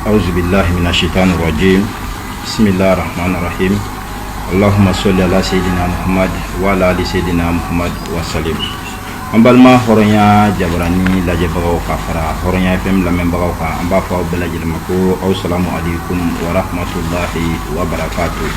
أعوذ بالله من الشيطان الرجيم بسم الله الرحمن الرحيم اللهم صل على سيدنا محمد وعلى آل سيدنا محمد وسلم ambalma horonya jabrani la jabagaw ka fara horonya fm la membagaw ka amba fa bela jilmako assalamu alaikum wa rahmatullahi wa barakatuh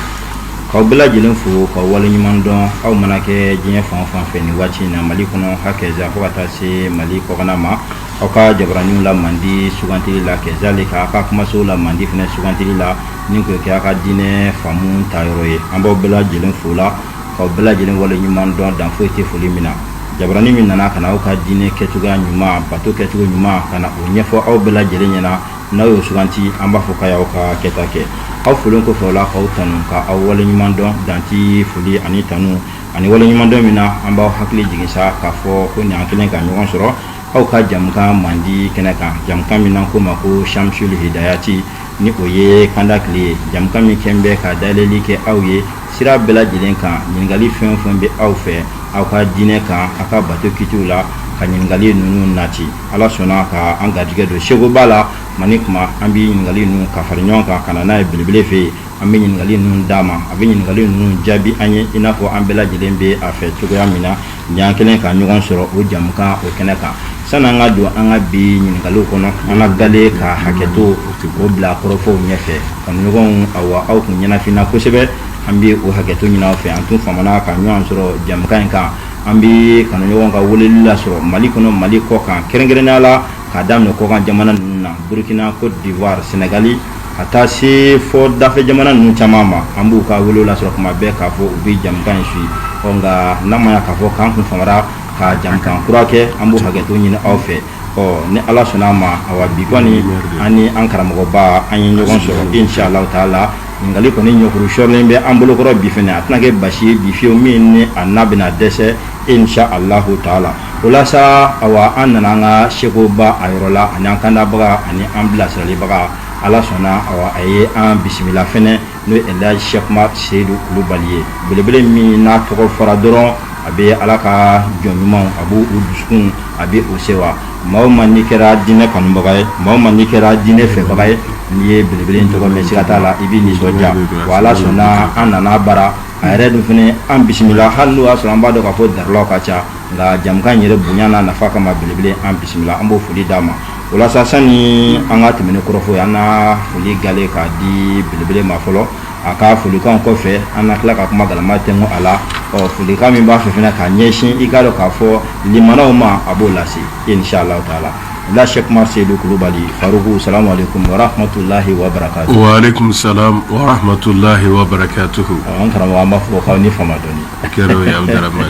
ka bela jilmfu ka wala nyimandon aw manake jinya fan fe ni wati na mali kono hakeza ko atase mali ko kanama aw ka jabrani la mandi suganti la kezalika ka kuma so la mandi fene suganti la ninko ke aka dine famun tayroye amba bela jilmfu la ka bela jilin wala nyimandon dan fo te fulimina jabrani min nana kana o ka dine ketuga nyuma bato ketuga nyuma kana o nyefo aw bela jere nyana na yo suganti amba fo kaya o ka ketake aw fulon ko fola ka o tanu ka aw wala nyuma don danti fuli ani tanu ani wala nyuma don mina amba hakli jigin sa ka fo ko ni akelen ka nyon soro aw ka jamka mandi kenaka jamka mina ko mako shamsul hidayati ni oye kandakli jamka mi kembe ka daleli ke awye sira bela jelen kan nyingali fen be aw fe aw ka dine kan aka bato kitula ka nyingali nunu nati ala sona ka an gadige do shego bala mani kuma an bi nyingali nunu ka farnyon ka kana na bilbile fe an bi nyingali nunu dama abi nyingali nunu jabi anye inafo an bela jilembe afe tugo yamina nyankelen ka nyugon soro o jamka o keneka sana nga do an bi nyingali kono an gale ka haketo o bla korofo nyefe kan nyugon awa aw kun nyana fina kusebe ambi o haketo nyina fe antun famana ka nyon soro jamkan ka ambi kan nyon ka wolilla soro mali kono mali ko kan kerengerena la ka damno ko kan jamana na Burkina Côte d'Ivoire Sénégali ata si fo dafe jamana nu chamama ambu ka wolilla soro kuma be ka fo ubi jamkan shi onga namaya ka fo kan kun famara ka jamkan kurake ambu haketo nyina awfe o ne ala sunama awa bigoni ani ankara mo ba anyi nyon soro inshallah taala ngali ko ni nyokuru shorlembe ambulo ko bi fene atnage bashi bi fiu min annabina dese insha Allah taala ulasa awa annana nga shego ba ayrola anyankanda baga ani ambulance le baga ala sona awa aye an bismillah fene no ela Cheikh Mat Seydou Kulubaliye belebele mi na to ko fara doron abe alaka jomimon abu uduskun abe osewa mawma nikera dine kanu baga mawma nikera dine fe baga ni belebele to ko mesigata la ibi ni soja wala sona anana bara ayre du fene an bismillah halu asramba do ka fo darlo ka cha nga jamkan yere bunyana nafaka ma belebele an bismillah ambo fuli dama wala sasani anga timene korofo yana fuli gale ka di belebele ma folo aka fuli kan ko fe anakla ka kuma galama tengo ala o fuli ka mi ba fe fena ka nyeshin ikalo ka fo limana ma abolasi inshallah taala la Cheikh Mat Seydou Kulubali Faruku salamu alaikum wa rahmatullahi wa barakatuh wa alaikum salam wa rahmatullahi wa barakatuh an karama wa mafo ka ni famadoni kero ya abdurrahman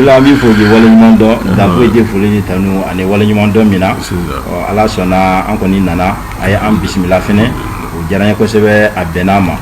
la mi fo di wala nyimondo da ko je fuli ni tanu ane wala nyimondo mina ala sona an ko ni nana ay am bismillah fene o jaranya ko sebe abenama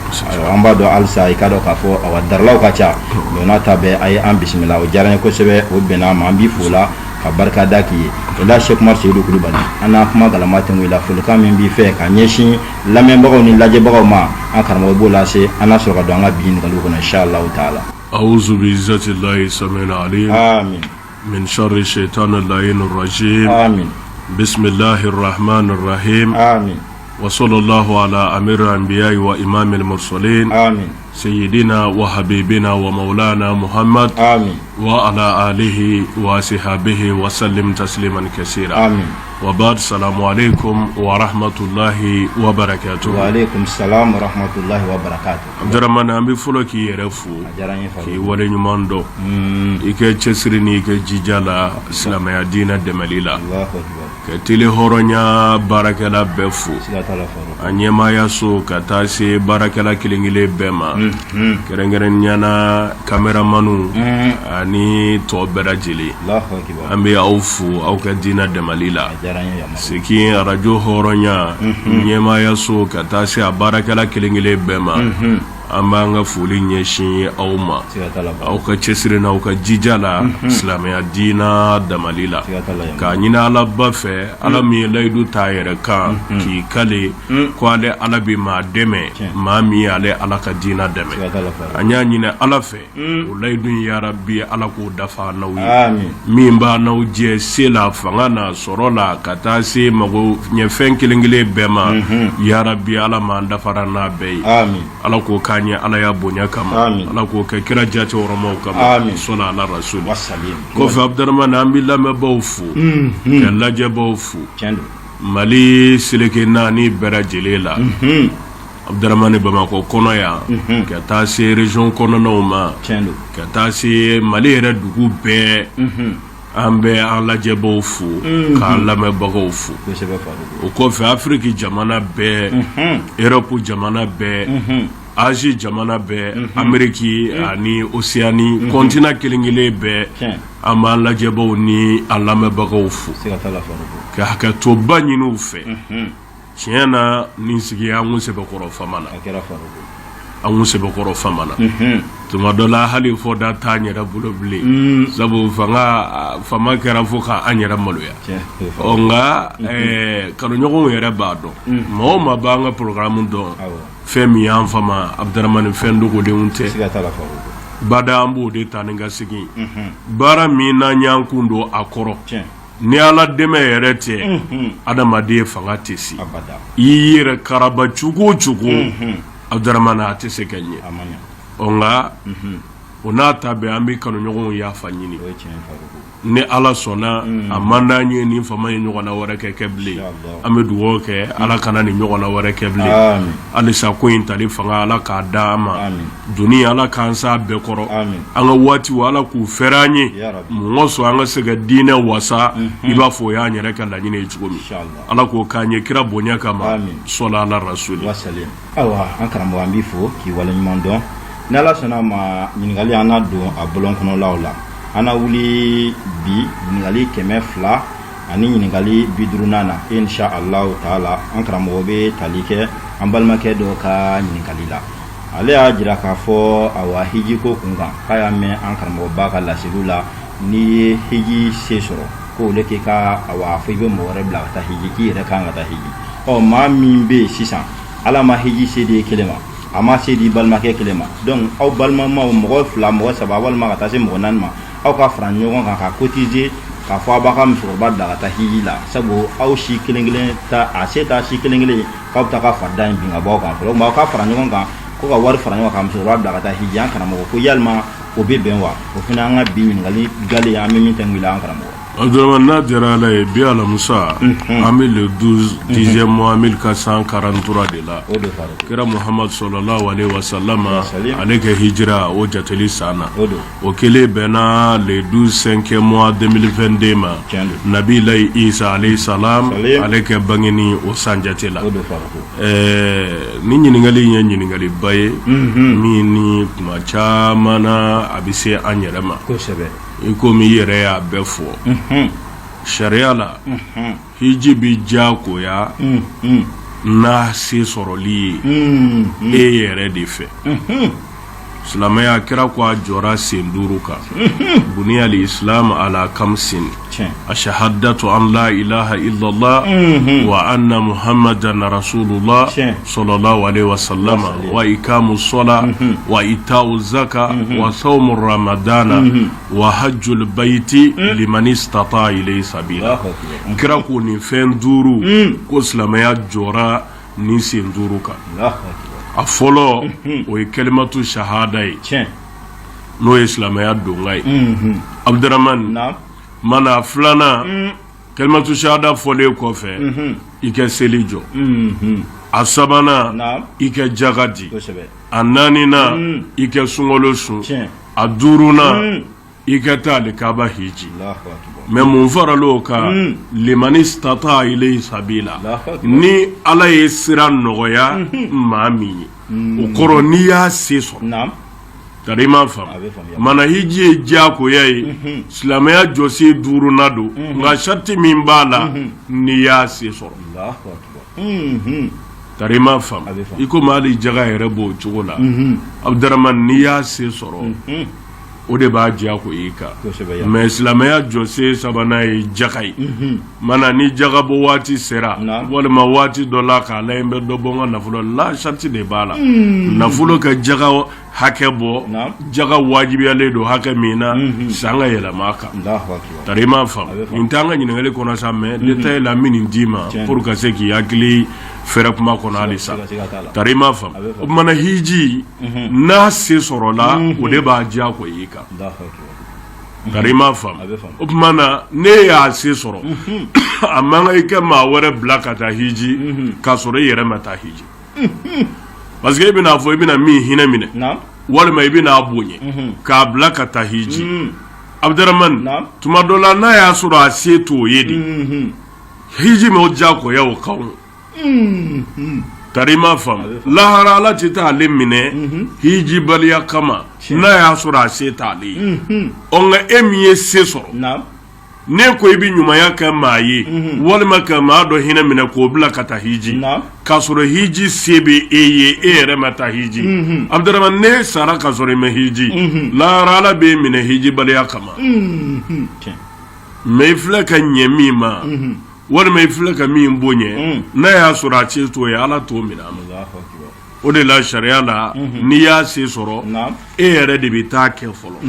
amba do alsa ikado ka fo awa darlaw ka cha dona tabe ay am bismillah o jaranya ko sebe o benama ambi fula ka barka daki ila Cheikh Mat Seydou Kulubali ana kuma galamatin wila fulka min bi fe ka nyeshin lamen bagaw ni laje bagaw ma an karamo bola se ana so ka do anga bin galu ko inshallah taala a'udhu bi izzati llahi samina alim amin min sharri shaitanir la'inir rajim amin bismillahir rahmanir rahim amin wa sallallahu ala amiril anbiya'i wa imamil mursalin amin سيدنا وحبيبنا ومولانا محمد آمين وعلى آله وصحبه وسلم تسليما كثيرا آمين وبعد السلام عليكم ورحمة الله وبركاته وعليكم السلام ورحمة الله وبركاته درمان أمي فلوكي يرفو كي ولي نماندو إيكي تسريني إيكي جيجالا سلام يا دينا دماليلا الله أكبر كتيلي هورونيا باركلا بفو أنيما ياسو كتاسي باركلا كيلينجلي بما كرنجرن يانا كاميرا مانو أني توبرا جيلي أمي أوفو أو كدينا دماليلا سكين رجو هورونيا نيما ياسو كتاسي باركلا كيلينجلي بما ambanga fuli nyeshi auma au ka cesire na ka jijala islamia dina damalila ka nyina ala bafe ala mi laydu tayere kan ki kale ko ale ala bi ma deme ma mi ale ala ka dina deme anya nyina ala fe o laydu ya rabbi ala ko dafa nawi mi mba naw je sela fanga na sorola kata se mago nyefen kilingile bema ya rabbi ala ma dafara na be ala ko kanya ala ya bonya kama ala ko ke kira jati oromo kama sona ala rasul ko fa abdurrahman ambilla me bawfu ke laje bawfu mali sileke nani bera jelela abdurrahman bamako kono ya ke ta se region kono no ma ke ta se mali era dugu be ambe an laje bawfu ka lame bawfu o ko fa afrique jamana be europe jamana be Asie jamana be Ameriki ani Oceani kontina kelingile be ama lajebo ni alame bagaw fu ka hakato banyinu fe tiena nisigi angu sebe koro famana angu sebe koro famana tuma dola hali fo da tanyera bulobli sabu fama kera fo ka anyera maluya onga kanu nyogo yere bado mo ma banga programme do femi yan fama abdurrahman fendo ko de unte bada ambo de taninga sigi bara mina nyankundo akoro ni ala deme yerete adama de fanga tesi yire karaba chugo abdurrahman atese kenye onga onata be ambi kanu nyogo ya fanyini ne ala sona amanda nye ni fama ye nyogona wara ke keble amedu woke ala kana ni nyogona wara keble ali sa ko intali fanga ala ka dama dunia ala kansa be koro anga wati wala ku feranye mo so anga sega dina wasa iba fo ya nyere ka la nyine chugomi ala ko kanye kira bonya kama sola ala rasul wasalim awa ankara mo ambi fo ki wala nyimondo nala sona ma nyingali ana do abolon kono lawla ana wuli bi nyingali keme fla ani nyingali bidrunana insha Allah taala ankara mo be talike ambalmake do ka nyingali la ale ajira ka fo awa hiji ko kunga kaya me ankara mo baka la silula ni hiji sesoro ko leke ka awa fo be mo rebla ta hiji ki re kanga ta hiji o ma mimbe sisan ala ma hiji sede kelema ama sedi balma ke kelema donc aw balma ma mo fla mo saba balma ka tase mo nan ma aw ka fran nyogon ka cotiser ka fo ba kam so ba da ta hila sabo aw shi kelengele ta aseta shi kelengele ka ta ka fadan bi ngabo ka fo ma ka fran nyogon ka ko ka war fran nyogon ka so ba da ta hijan kana mo ko yalma o be benwa o fina nga bi ngali gale ya mi tangila an kana mo Abdurrahman Nadira la bi ala Musa amil le 10e mois 1443 de la kira Muhammad sallallahu alaihi wasallam aleke hijra o jateli sana o kele bena le 5e mois 2022 ma Nabi lay Isa alayhi salam aleke bangeni o sanjatela ni nyini ngali baye mi ni kuma chamana abise anyerema ko sebe iko mi yere ya befo sharia la hiji bi jako ya na se soroli e yere de fe islamaya kira kwa jora senduruka buniya al-islam ala kamsin ashhadatu an la ilaha illa Allah wa anna muhammadan rasulullah sallallahu alaihi wasallam wa ikamus sala wa itau zaka wa sawm ramadana wa hajjul baiti liman istata ilayhi sabila kira ko ni fenduru ko islamaya jora ni senduruka a folo o kalimatu shahada no islamaya dongai Abdurrahman mana flana kalimatu shahada fole ko fe ike selijo asabana ike jagati ananina ike sungolosu aduruna ike tali kaba hiji mais mon faralo ka limani stata ilay sabila ni ala ye sira nogoya mami o koro ni ya seso tarima fam mana hiji jako yayi islamaya josi duru nado nga shatti min bala ni ya seso tarima fam iko mali jaga yɛrɛ b'o cogo la Abdurahman n'i y'a se sɔrɔ o de b'a diya ko i kan mais silamɛya jɔsen sabanan ye jaga ye mana ni jaga bɔ waati sera walima waati dɔ la k'a layɛ n bɛ dɔ bɔ n ka nafolo la sariti de b'a la nafolo ka jaga hakɛ bɔ jaga wajibiyalen don hakɛ min na san ka yɛlɛma a kan tarima fam nin t'an ka ɲininkali kɔnɔ sa mais détail la n bɛ nin d'i ma pour ka se k'i hakili fɛrɛ kuma kɔnɔ halisa tarima fam o tumana hiji n'a se sɔrɔla o de b'a diya ko i kan tarima fam o tumana ne y'a se sɔrɔ a man kan i kɛ maa wɛrɛ bila ka taa hiji k'a sɔrɔ i yɛrɛ ma taa hiji parce que i bɛna fɔ i bɛna min hinɛ minɛ walima i bɛna bonya k'a bila ka taa hiji Abdurahman tuma dɔ la n'a y'a sɔrɔ a se t'o ye de hiji ma o diyagoya o kan tarima fam lahara ala tɛ t'ale minɛ hiji baliya kama n'a y'a sɔrɔ a se t'ale ye nka e min ye se sɔrɔ ne ko i bɛ ɲumanya kɛ maa ye walima ka maa dɔ hinɛ minɛ k'o bila ka taa hiji k'a sɔrɔ hiji se bɛ e ye e yɛrɛ ma taa hiji Abdurahman ne sara ka sɔrɔ i ma hiji lahara ala b'e minɛ hiji baliya kama mais i filɛ ka ɲɛ min ma walima i filɛ ka min bonya n'a y'a sɔrɔ a se t'o ye ala t'o minɛ a ma o de la sariya la n'i y'a se sɔrɔ e yɛrɛ de bɛ taa kɛ fɔlɔ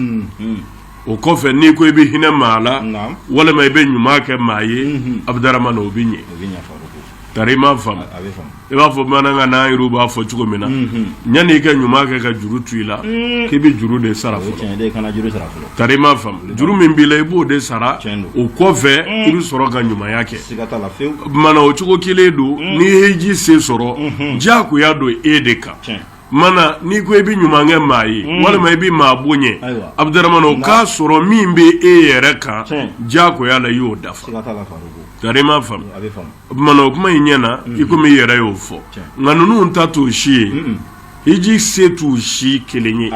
o kɔfɛ n'i ko i bɛ hinɛ maa la walima i bɛ ɲuman kɛ maa ye Abdurahman o bɛ ɲɛ tarima fam i b'a fɔ bamanankan n'an yɛrɛw b'a fɔ cogo min na yanni i ka ɲuman kɛ ka juru to i la k'i bɛ juru de sara fɔlɔ tarima fam juru min b'i la i b'o de sara o kɔfɛ i bɛ sɔrɔ ka ɲumanya kɛ mana o cogo kelen don n'i ye hiji se sɔrɔ diyagoya don e de kan mana n'i ko i bɛ ɲuman kɛ maa ye walima i bɛ maa bonya Abdurahman o k'a sɔrɔ min bɛ e yɛrɛ kan diyagoya la i y'o dafa tarima fam mana o kuma in ɲɛna i komi i yɛrɛ y'o fɔ nka ninnu ta t'o si ye hiji se t'u si kelen ye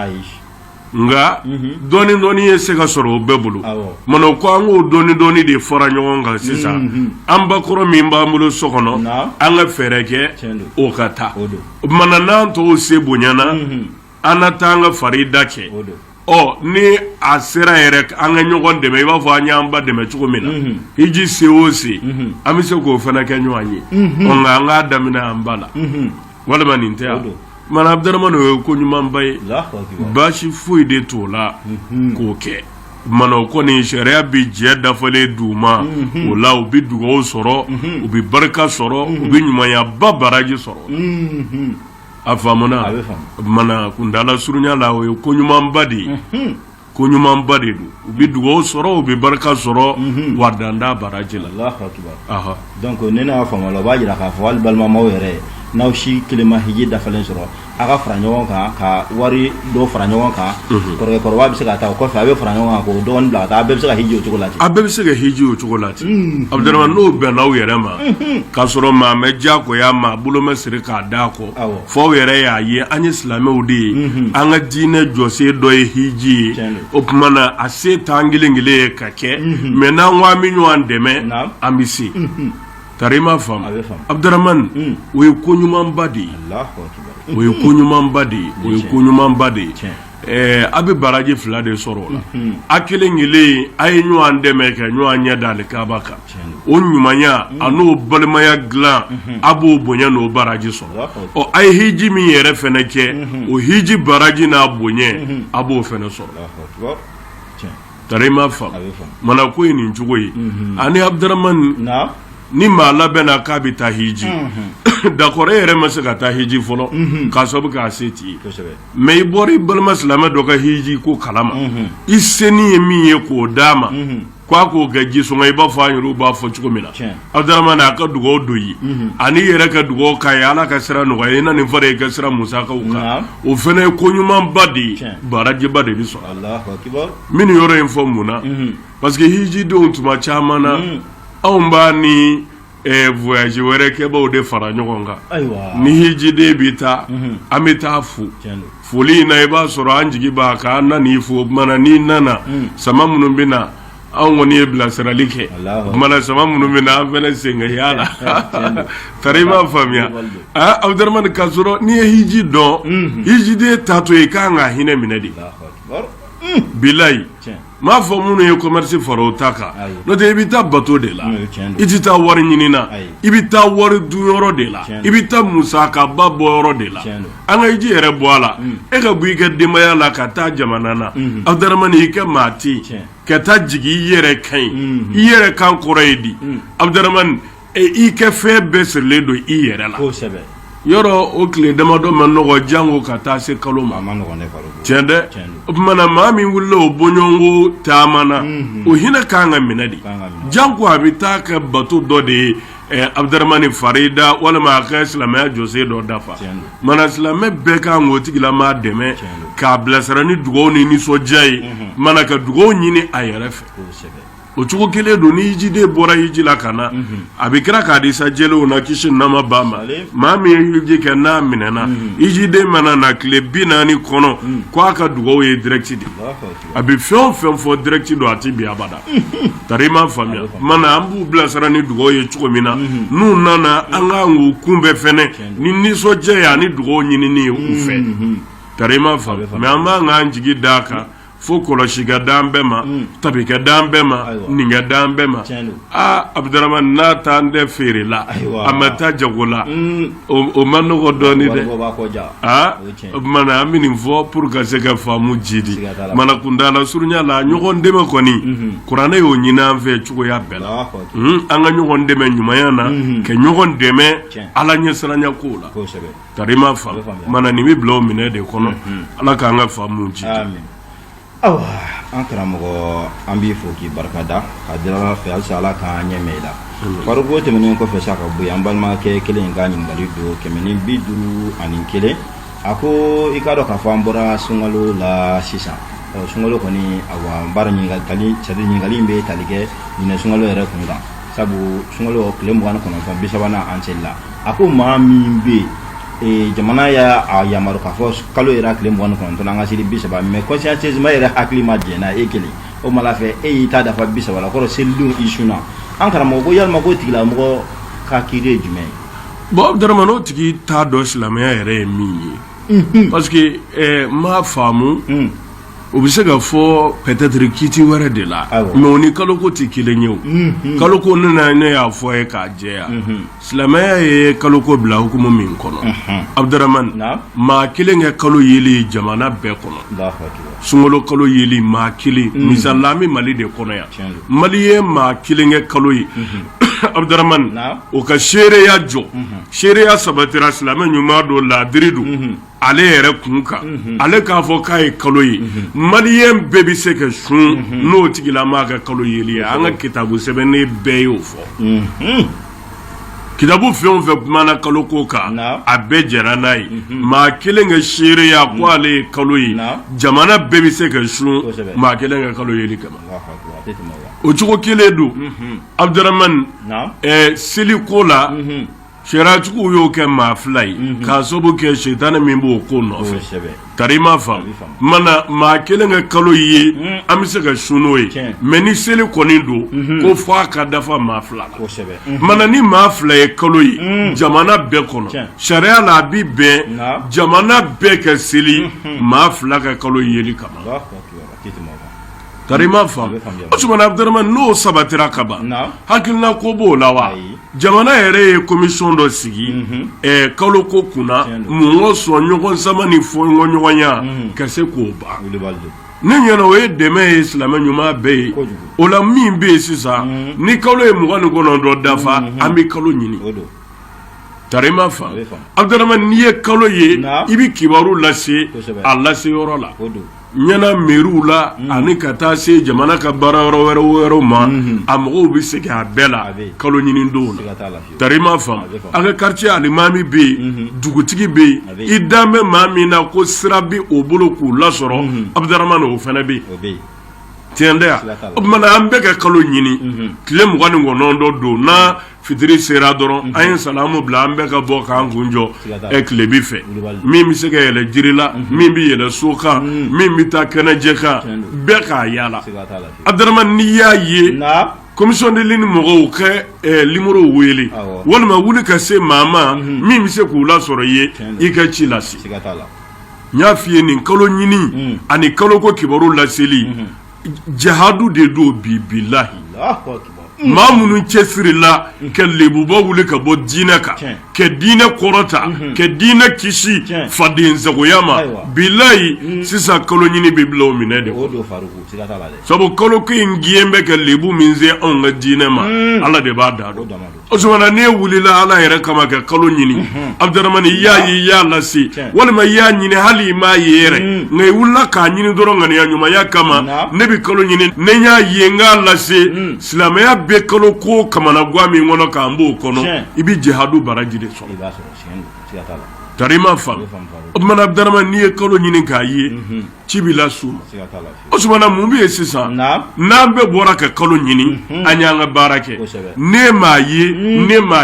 nga dɔɔni dɔɔni ye se ka sɔrɔ o bɛɛ bolo mana o ko an k'o dɔɔni dɔɔni de fara ɲɔgɔn kan sisan an bakɔrɔ min b'an bolo so kɔnɔ an ka fɛɛrɛ kɛ o ka taa mana n'an tɔw se bonyana an na taa an ka farida kɛ ni a sera yɛrɛ an ka ɲɔgɔn dɛmɛ i b'a fɔ an y'an ba dɛmɛ cogo min na hiji se o se an bɛ se k'o fana kɛ ɲɔgɔn ye nka an k'a daminɛ an ba la walima nin tɛ yan mana Abdurahman o ye ko ɲumanba ye baasi foyi de t'o la k'o kɛ mana o kɔni sariya bɛ jɛ dafalen d'u ma o la u bɛ dugawu sɔrɔ u bɛ barika sɔrɔ u bɛ ɲumanyaba baraji sɔrɔ a faamuna mana kundala surunya la o ye ko ɲumanba de ye ko ɲumanba de don u bɛ dugawu sɔrɔ u bɛ barika sɔrɔ wadanda baraji la donc ne n'a faamala o b'a jira k'a fɔ hali balimamaw yɛrɛ n'aw si kelen ma hiji dafalen sɔrɔ a ka fara ɲɔgɔn kan ka wari dɔ fara ɲɔgɔn kan kɔrɔkɛkɔrɔba bɛ se ka taa o kɔfɛ a bɛ fara ɲɔgɔn kan k'o dɔɔni bila ka taa a bɛɛ bɛ se ka hiji o cogo la ten a bɛɛ bɛ se ka hiji o cogo la ten Abdurahman n'o bɛnna aw yɛrɛ ma k'a sɔrɔ maa mɛ diyagoya maa bolo mɛ siri k'a d'a kɔ fɔ aw yɛrɛ y'a ye an ye silamɛw de ye an ka diinɛ jɔsen dɔ ye hiji ye o tuma na a se t'an kelen kelen ye ka kɛ mais n'an ko an bɛ ɲɔgɔn dɛmɛ an bɛ se tarima fam Abdurahman o ye ko ɲumanba de ye o ye ko ɲumanba de ye o ye ko ɲumanba de ye a bɛ baraji fila de sɔrɔ o la a kelen kelen a ye ɲɔgɔn dɛmɛ ka ɲɔgɔn ɲɛ da alikaba kan o ɲumanya a n'o balimaya dilan a b'o bonya n'o baraji sɔrɔ a ye hiji min yɛrɛ fɛnɛ kɛ o hiji baraji n'a bonya a b'o fɛnɛ sɔrɔ tarima fam mana ko ye nin cogo ye ani Abdurahman ni maa labɛnna k'a bɛ taa hiji d'accord e yɛrɛ ma se ka taa hiji fɔlɔ k'a sababu k'a se t'i ye mais i bɔra i balima silamɛ dɔ ka hiji ko kalama i seni ye min ye k'o d'a ma k'a k'o kɛ jisɔngɔ i b'a fɔ an yɛrɛw b'a fɔ cogo min na Abdurahman a ka dugawu don ye ani yɛrɛ ka dugawu k'a ye ala ka sira nɔgɔya i na nin fɔra i ka sira musakaw kan o fana ye ko ɲumanba de ye barajiba de bɛ sɔrɔ minnu yɔrɔ in fɔ mun na parce que hijidenw tuma caman na anw b'a ni voyage wɛrɛ kɛbaaw de fara ɲɔgɔn kan ni hijiden bɛ taa an bɛ taa fo foli in na i b'a sɔrɔ an jigi b'a kan an na n'i fo mana n'i nana sama minnu bɛ na an kɔni ye bilasirali kɛ mana sama minnu bɛ na an fɛnɛ sen ka yala tari ma faamuya Abdramane k'a sɔrɔ n'i ye hiji dɔn hijiden taatɔ i kan ka hinɛ minɛ de bilayi m'a fɔ minnu ye commerce fara o ta kan n'o tɛ i bɛ taa bateau de la i tɛ taa wari ɲini na i bɛ taa wari dun yɔrɔ de la i bɛ taa musakaba bɔ yɔrɔ de la an ka hiji yɛrɛ bɔ a la e ka bɔ i ka denbaya la ka taa jamana na Abdramane i kɛ maa tɛ yen ka taa jigin i yɛrɛ kan ye i yɛrɛ kan kɔrɔ ye di Abdramane i kɛ fɛn bɛɛ sirilen don i yɛrɛ la yɔrɔ o tile damadɔ ma nɔgɔ jango ka taa se kalo ma tiɲɛ dɛ o tumana maa min wulila o bɔɲɔgɔnko taama na o hinɛ kan ka minɛ de jango a bɛ taa kɛ bato dɔ de ye Abdramane Farida walima a kɛ silamɛya jɔsen dɔ dafa mana silamɛ bɛɛ kan k'o tigilama dɛmɛ k'a bilasira ni dugawu ni nisɔndiya ye mana ka dugawu ɲini a yɛrɛ fɛ o cogo kelen don ni hijiden bɔra hiji la ka na a bɛ kira k'a di sajɛlenw na kisi nama ba ma maa min ye hiji kɛ n'a minɛna hijiden mana na tile 40 kɔnɔ k'a ka dugawu ye direct de a bɛ fɛn o fɛn fɔ direct don a tɛ bi abada tari ma faamuya mana an b'u bilasira ni dugawu ye cogo min na n'u nana an k'an k'u kunbɛn fɛnɛ ni nisɔndiya ye ani dugawu ɲinini ye u fɛ tari ma faamuya mais an b'an k'an jigi d'a kan fo kɔlɔsi ka d'an bɛɛ ma tabi ka d'an bɛɛ ma nin ka d'an bɛɛ ma Abdramane n'a t'an tɛ feere la a ma taa jago la o ma nɔgɔ dɔɔni dɛ o tumana an bɛ nin fɔ pour ka se ka faamu jidi mana kuntala surunya la ɲɔgɔn dɛmɛ kɔni kuranɛ y'o ɲini an fɛ cogoya bɛɛ la an ka ɲɔgɔn dɛmɛ ɲumanya na ka ɲɔgɔn dɛmɛ ala ɲɛsiranya ko la tari ma fa mana nin bɛ bila o minɛ de kɔnɔ ala k'an ka faamu jidi awa an karamɔgɔ an b'i fo k'i barikada ka dira ala fɛ halisa ala k'an ɲɛ mɛn i la fariko tɛmɛnen kɔfɛ sa ka bɔ yen an balimakɛ kelen in ka ɲininkali don 151 a ko i k'a dɔn k'a fɔ an bɔra sunkalo la sisan sunkalo kɔni awa n b'a dɔn ɲininkali in bɛ tali kɛ ɲinɛ sunkalo yɛrɛ kun kan sabu sunkalo tile 29 30 an selila a ko maa min bɛ jamana y'a yamaru k'a fɔ kalo yɛrɛ tile 29 an ka seli 30 mais conscientisme yɛrɛ hakili ma jɛna e kelen o mala fɛ e y'i ta dafa 30 la kɔrɔ selidenw i sunna an karamɔgɔ ko yalima ko tigilamɔgɔ ka kiiri ye jumɛn ye bon Abdramane o tigi t'a dɔn silamɛya yɛrɛ ye min ye parce que m'a faamu o bɛ se ka fɔ peut-être kiti wɛrɛ de la mais o ni kaloko tɛ kelen ye o kaloko ne y'a fɔ ye k'a jɛya silamɛya ye kaloko bila hukumu min kɔnɔ Abdramane maa kelen kɛ kalo yeli jamana bɛɛ kɔnɔ sunkalo kalo yeli maa kelen misali an bɛ Mali de kɔnɔ yan Mali ye maa kelen kɛ kalo ye Abdramane o ka seereya jɔ seereya sabatira silamɛ ɲuman don laadiri don ale yɛrɛ kun kan ale k'a fɔ k'a ye kalo ye maliyɛn bɛɛ bɛ se ka sun n'o tigilama ka kalo yeli ye an ka kitabu sɛbɛnnen bɛɛ y'o fɔ kitabu fɛn o fɛn kumana kalo ko kan a bɛɛ jɛra n'a ye maa kelen ka seereya ko ale ye kalo ye jamana bɛɛ bɛ se ka sun maa kelen ka kalo yeli kama o cogo kelen don Abdramane seli ko la sariatigiw y'o kɛ maa fila ye k'a sababu kɛ sitani min b'o ko nɔfɛ tari ma faamu mana maa kelen ka kalo ye an bɛ se ka sun n'o ye mais ni seli kɔni don ko fɔ a ka dafa maa fila la mana ni maa fila ye kalo ye jamana bɛɛ kɔnɔ sariya la a bi bɛn jamana bɛɛ ka seli maa fila ka kalo yeli kama tari ma faamu o tumana Abdramane n'o sabatira ka ban hakilina ko b'o la wa jamana yɛrɛ ye commission dɔ sigi kalo ko kunna mɔgɔ sɔn ɲɔgɔn sama ni fɔɲɔgɔn ɲɔgɔnya ka se k'o ban ne ɲɛna o ye dɛmɛ ye silamɛ ɲuman bɛɛ ye o la min bɛ yen sisan ni kalo ye 29 dafa an bɛ kalo ɲini tari ma faamu Abdramane n'i ye kalo ye i bɛ kibaru lase a lase yɔrɔ la ɲɛna mairie la ani ka taa se jamana ka baara yɔrɔ wɛrɛw ma a mɔgɔw bɛ segin a bɛɛ la kalo ɲini don na tari ma faamu a ka quartier alimami bɛ yen dugutigi bɛ yen i dan bɛ maa min na ko sira bɛ o bolo k'u lasɔrɔ Abdramane o fana bɛ yen tiɲɛ ya o mana an bɛ ka kalo ɲini tile 29 dɔ don na fitiri sera dɔrɔn an ye salamu bila an bɛ ka bɔ k'an kunjɔ tilebi fɛ min bɛ se ka yɛlɛ jiri la min bɛ yɛlɛ so kan min bɛ taa kɛnɛjɛ kan bɛɛ k'a yaala Adarama n'i y'a ye commission de ligne mɔgɔw kɛ numéro wele walima wuli ka se maa ma min bɛ se k'u lasɔrɔ ye i ka ci lase n y'a f'i ye nin kalo ɲini ani kalo ko kibaru laseli jihadu de don bi bilahi maa minnu cɛsirila ka lebubɔ wuli ka bɔ diinɛ kan ka diinɛ kɔrɔta ka diinɛ kisi faden sagoya ma bilahi sisan kalo ɲini bɛ bila o minɛ de sabu kalo ko in gɛn bɛ ka lebu min se anw ka diinɛ ma ala de b'a da dɔn o sumana n'e wulila ala yɛrɛ kama ka kalo ɲini Abdaramani i y'a ye i y'a lase walima i y'a ɲini hali i m'a ye yɛrɛ nka i wulila k'a ɲini dɔrɔn ŋaniya ɲumanya kama ne bɛ kalo ɲini ne y'a ye n k'a lase silamɛya bɛ kalo ko kamana guwa min kɔnɔ k'an b'o kɔnɔ i bɛ jihadu baraji de sɔrɔ tarima fa o tuma Abdaramani n'i ye kalo ɲini k'a ye ci b'i la s'u ma o sumana mun bɛ yen sisan n'an bɛɛ bɔra ka kalo ɲini an y'an ka baara kɛ ne m'a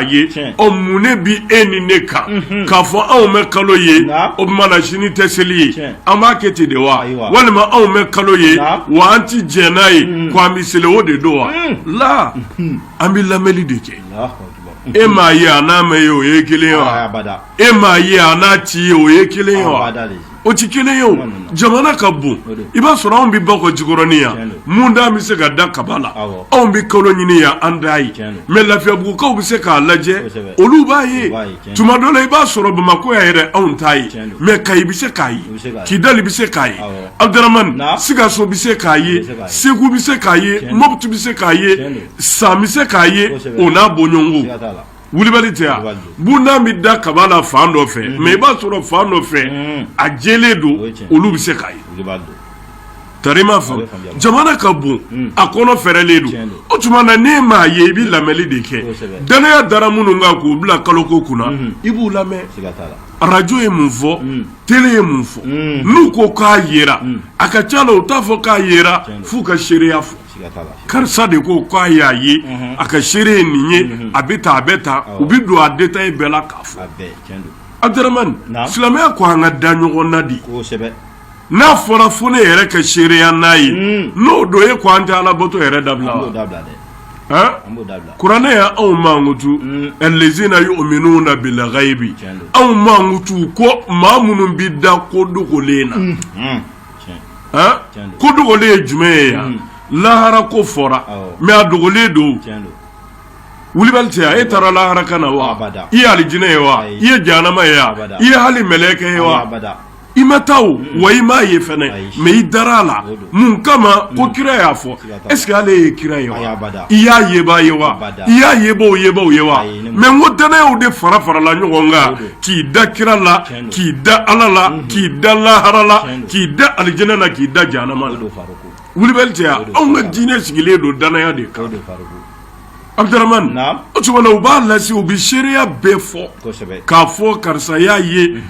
ye o mun ne bi e ni ne kan k'a fɔ anw bɛ kalo ye o tuma sini tɛ seli ye an b'a kɛ ten de wa walima anw bɛ kalo ye wa an ti jɛn n'a ye ko an bɛ seli o de don wa la an bɛ lamɛnni de kɛ e m'a ye a n'a mɛn ye o ye kelen ye wa e m'a ye a n'a ci ye o ye kelen ye wa o ti kelen ye o jamana ka bon i b'a sɔrɔ anw bɛ ba kɔ jikɔrɔni yan mun da bɛ se ka da kaba la anw bɛ kalo ɲini yan an da ye mais lafiyabugukaw bɛ se k'a lajɛ olu b'a ye tuma dɔ la i b'a sɔrɔ Bamako yan yɛrɛ anw t'a ye mais Kayi bɛ se k'a ye Kidali bɛ se k'a ye Abdaramani Sikaso bɛ se k'a ye Segu bɛ se k'a ye Mopti bɛ se k'a ye San bɛ se k'a ye o n'a bɔɲɔgɔnko wulibali tɛ yan bundan bɛ da kaba la fan dɔ fɛ mais i b'a sɔrɔ fan dɔ fɛ a jɛlen don olu bɛ se k'a ye tarima fa jamana ka bon a kɔnɔ fɛrɛlen don o tuma na ne m'a ye i bɛ lamɛnni de kɛ danaya dara minnu kan k'u bila kaloko kunna i b'u lamɛn arajo ye mun fɔ télé ye mun fɔ n'u ko k'a yera a ka ca la u t'a fɔ k'a yera f'u ka seereya fɔ karisa de ko k'a y'a ye a ka seere ye nin ye a bɛ ta u bɛ don a détail bɛɛ la k'a fɔ Abdaramani silamɛya ko an ka da ɲɔgɔn na di n'a fɔra fo ne yɛrɛ ka seereya n'a ye n'o don e ko an tɛ alabato yɛrɛ dabila wa kuranɛ ya anw mankutu allazina yu'minuna bil ghaibi anw mankutu ko maa minnu bɛ da ko dogolen na ko dogolen ye jumɛn ye yan lahara ko fɔra mais a dogolen don wulibali tɛ yan e taara lahara ka na wa i ye alijinɛ ye wa i ye jahanama ye wa i ye hali mɛlɛkɛ ye wa i ma taa o wa i m'a ye fɛnɛ mais i dara a la mun kama ko kira y'a fɔ est ce que ale ye kira ye wa i y'a yebaa ye wa i y'a yebaaw ye wa mais n ko danayaw de fara-farala ɲɔgɔn kan k'i da kira la k'i da ala la k'i da lahara la k'i da alijinɛ la k'i da jahanama la wulibali tɛ yan anw ka diinɛ sigilen don danaya de kan Abdaramani o tuma na u b'a lase u bɛ seereya bɛɛ fɔ k'a fɔ karisa y'a ye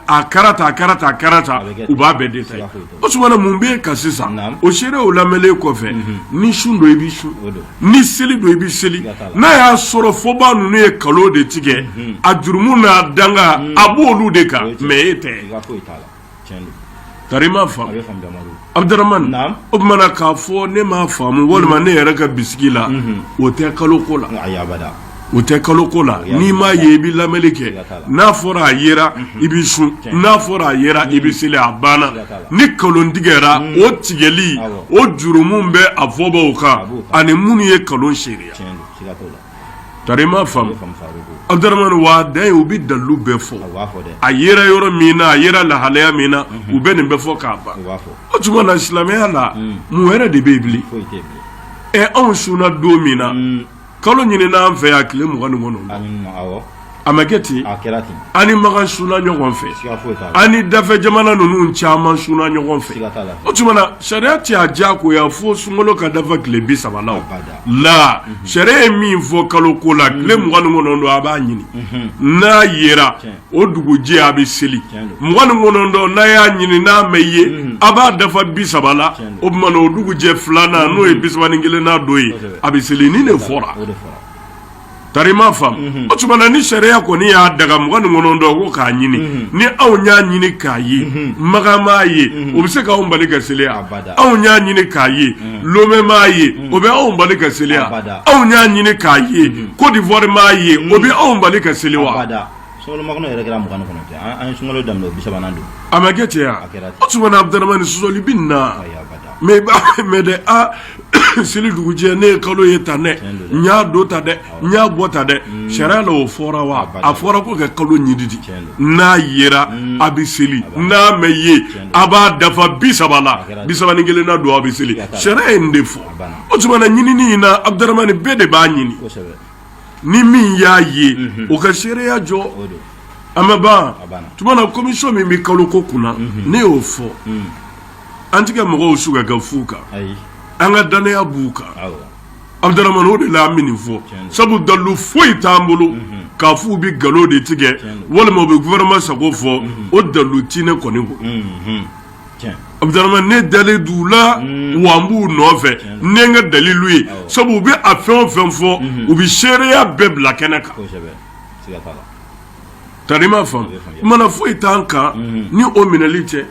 a kɛra tan u b'a bɛɛ détaillé o tuma na mun bɛ yen ka sisan o seerew lamɛnlen kɔfɛ ni sun don i bɛ sun ni seli don i bɛ seli n'a y'a sɔrɔ fɔba ninnu ye kalo de tigɛ a jurumu n'a danga a b'olu de kan mais e tɛ tarima fa Abdaramani o tuma na k'a fɔ ne m'a faamu walima ne yɛrɛ ka bisigi la o tɛ kalo ko la o tɛ kalo ko la n'i m'a ye i bɛ lamɛnni kɛ n'a fɔra a yera i bɛ sun n'a fɔra a yera i bɛ seli a banna ni kalon tigɛra o tigɛli o jurumu bɛ a fɔbaw kan ani minnu ye kalon seereya tarima faamu Abdaramani wa dan ye u bɛ dalilu bɛɛ fɔ a yera yɔrɔ min na a yera lahalaya min na u bɛ nin bɛɛ fɔ k'a ban o tuma na silamɛya la mun wɛrɛ de bɛ yen bilen anw sunna don min na kalo ɲinina an fɛ yan tile 29 amaketi ani magan suna ɲɔgɔn fɛ ani dafe jamana ninnu caman suna ɲɔgɔn fɛ o tuma na sariya tɛ a diyagoya fo sunkalo ka dafa tile 30 la sariya ye min fɔ kalo ko la tile 29 a b'a ɲini n'a yera o dugujɛ a bɛ seli 29 n'a y'a ɲini n'a mɛ ye a b'a dafa 30 la o tuma na o dugujɛ filanan n'o ye 31 n'a dɔ ye a bɛ seli ni ne fɔra tarima fam o tuma na ni sariya kɔni y'a daga 29 ko k'a ɲini ni anw y'a ɲini k'a ye maga m'a ye o bɛ se k'anw bali ka seli anw y'a ɲini k'a ye lomɛ m'a ye o bɛ anw bali ka seli anw y'a ɲini k'a ye Côte d'Ivoire m'a ye o bɛ anw bali ka seli wa sunkalo makɔnɔ yɛrɛ kɛra 29 an ye sunkalo daminɛ o 30 don a ma kɛ ten ya o tuma na Abdaramani sɔsɔli bɛ na mais de seli dugujɛ ne ye kalo ye tan dɛ n y'a don ta dɛ n y'a bɔ ta dɛ sariya la o fɔra wa a fɔra ko ka kalo ɲini di n'a yera a bɛ seli n'a mɛ ye a b'a dafa 30 la 31 na don a bɛ seli sariya ye nin de fɔ o tuma na ɲinini in na Abdaramani bɛɛ de b'a ɲini ni min y'a ye o ka sariya jɔ a ma ban tuma na commission min bɛ kalo ko kunna ne y'o fɔ an tɛ ka mɔgɔw su ka kɛ fu kan an ka danaya b'u kan Abdaramani o de la an bɛ nin fɔ sabu dalu foyi t'an bolo k'a f'u bɛ nkalon de tigɛ walima u bɛ gouvernement sago fɔ o dalu ti ne kɔni kɔ Abdaramani ne dalen d'u la wa n b'u nɔfɛ ne n ka dalilu ye sabu u bɛ a fɛn o fɛn fɔ u bɛ seereya bɛɛ bila kɛnɛ kan tarima fam mana foyi t'an kan ni o minɛli tɛ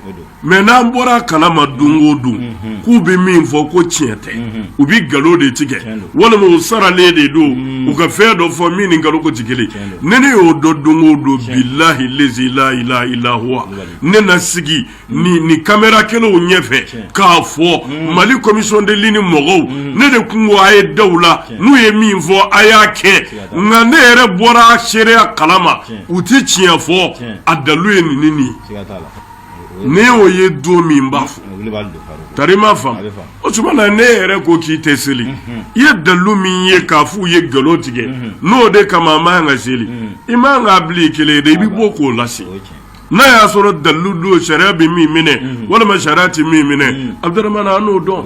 mais n'an bɔra kalama don o don k'u bɛ min fɔ ko tiɲɛ tɛ u bɛ nkalon de tigɛ walima u saralen de don u ka fɛn dɔ fɔ min ni nkalon ko tɛ kelen ne y'o dɔn don o don bilahi lezi la ilaha illa huwa ne na sigi ni caméra kelenw ɲɛfɛ k'a fɔ Mali commission de ligne mɔgɔw ne de kun ko a ye da u la n'u ye min fɔ a y'a kɛ nka ne yɛrɛ bɔra seereya kalama u tɛ tiɲɛ fɔ a dalu ye nin ye ne y'o ye don min b'a fɔ tarima fam o tuma na ne yɛrɛ ko k'i tɛ seli i ye dalu min ye k'a f'u ye nkalon tigɛ n'o de kama a man ka seli i man ka bili kelen de i bɛ bɔ k'o lase n'a y'a sɔrɔ dalu don sariya bɛ min minɛ walima sariya tɛ min minɛ Abdaramani an n'o dɔn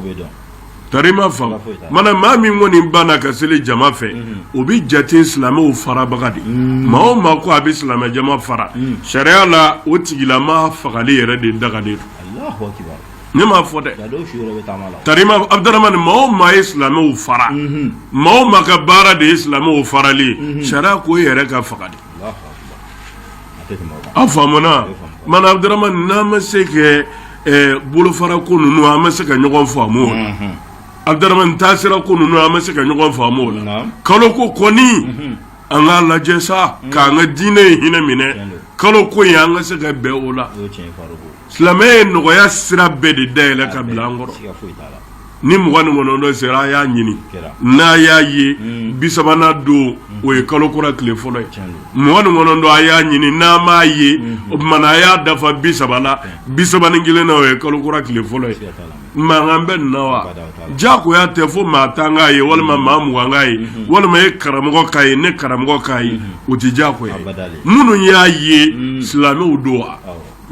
tarima fam mana maa min kɔni banna ka seli jama fɛ o bɛ jate silamɛw farabaga de maa o maa ko a bɛ silamɛ jama fara sariya la o tigilama fagali yɛrɛ de dagalen don ne m'a fɔ dɛ tarima Abdaramani maa o maa ye silamɛw fara maa o maa ka baara de ye silamɛw farali ye sariya ko e yɛrɛ ka faga de an faamuna mana Abdaramani n'an ma se ka bolofara ko ninnu an ma se ka ɲɔgɔn faamu o la Abdaramani taasira ko ninnu an ma se ka ɲɔgɔn faamu o la kalo ko kɔni an k'a lajɛ sa k'an ka diinɛ hinɛ minɛ kalo ko in an ka se ka bɛn o la silamɛ ye nɔgɔya sira bɛɛ de dayɛlɛ ka bila an kɔrɔ ni 29 sera a y'a ɲini n'a y'a ye 30 don o ye kalo kura tile fɔlɔ ye 29 a y'a ɲini n'a m'a ye o tuma a y'a dafa 30 la 31 na o ye kalo kura tile fɔlɔ ye mankan bɛ nin na wa diyagoya tɛ fo maa 10 k'a ye walima maa 20 k'a ye walima e karamɔgɔ k'a ye ne karamɔgɔ k'a ye o tɛ diyagoya minnu y'a ye silamɛw don wa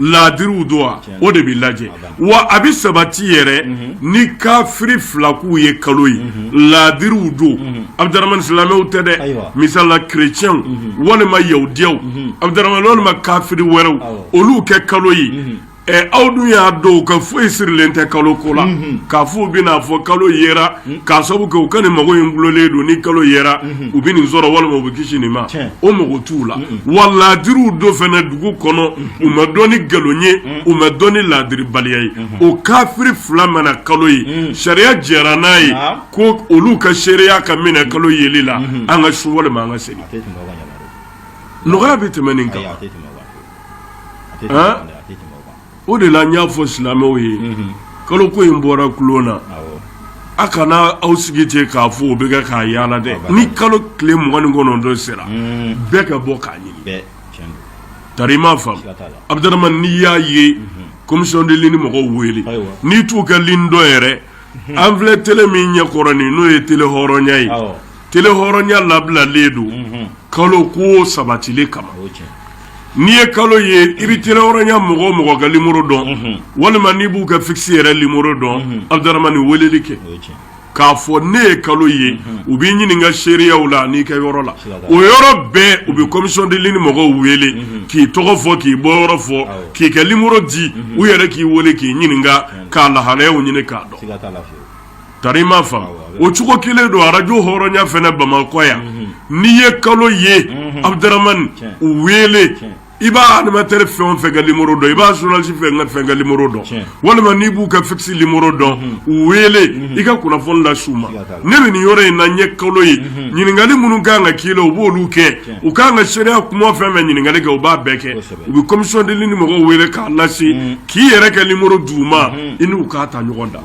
laadiriw don wa o de bɛ lajɛ wa a bɛ sabati yɛrɛ ni kafiri 2 k'u ye kalo ye laadiriw don Abdaramani silamɛw tɛ dɛ misala chrétiens walima yahudiyaw Abdaramani walima kafiri wɛrɛw olu kɛ kalo ye aw dun y'a dɔn u ka foyi sirilen tɛ kalo ko la k'a fɔ u bɛna fɔ kalo yera k'a sababu kɛ u ka nin mago in gulolen don ni kalo yera u bɛ nin sɔrɔ walima u bɛ kisi nin ma o mago t'u la wa laadiriw dɔ fana dugu kɔnɔ u ma dɔn ni nkalon ye u ma dɔn ni laadiribaliya ye o kafiri 2 mana kalo ye sariya jɛra n'a ye ko olu ka seereya ka minɛ kalo yeli la an ka su walima an ka segin nɔgɔya bɛ tɛmɛ nin kan o de la n y'a fɔ silamɛw ye kalo ko in bɔra kulon na a kana aw sigi ten k'a fɔ o bɛ kɛ k'a yaala dɛ ni kalo tile 29 sera bɛɛ ka bɔ k'a ɲini tarima fam Abdaramani n'i y'a ye commission de ligne mɔgɔw wele n'i t'u kɛ ligne dɔ yɛrɛ an filɛ télé min ɲɛkɔrɔ nin n'o ye télé hɔrɔnya ye télé hɔrɔnya labilalen don kalo ko sabatile kama ni ye kalo ye i bi tɛnɛwɔrɔnya mɔgɔ ka limoro dɔn walima n'i b'u ka fixe yɛrɛ limoro dɔn Abdaramani weleli kɛ k'a fɔ ne ye kalo ye u b'i ɲininka seereyaw la n'i kɛ yɔrɔ la o yɔrɔ bɛɛ u bɛ commission de ligne mɔgɔw wele k'i tɔgɔ fɔ k'i bɔ yɔrɔ fɔ k'i kɛ limoro di u yɛrɛ k'i wele k'i ɲininka k'a lahalayaw ɲini k'a dɔn tari ma fa o cogo kelen don radio hɔrɔnya fɛnɛ Bamakɔ yan n'i ye kalo ye Abdaramani u wele i b'a animateur fɛn o fɛn ka limoro dɔn i b'a journaliste fɛn ka limoro dɔn walima n'i b'u ka fixe limoro dɔn u wele i ka kunnafoni la s'u ma ne bɛ nin yɔrɔ in na n ye kalo ye ɲininkali minnu kan ka k'i la u b'olu kɛ u kan ka sariya kuma fɛn fɛn ɲininkali kɛ u b'a bɛɛ kɛ u bɛ commission de ligne mɔgɔw wele k'a lase k'i yɛrɛ kɛ limoro d'u ma i n'u k'a ta ɲɔgɔn da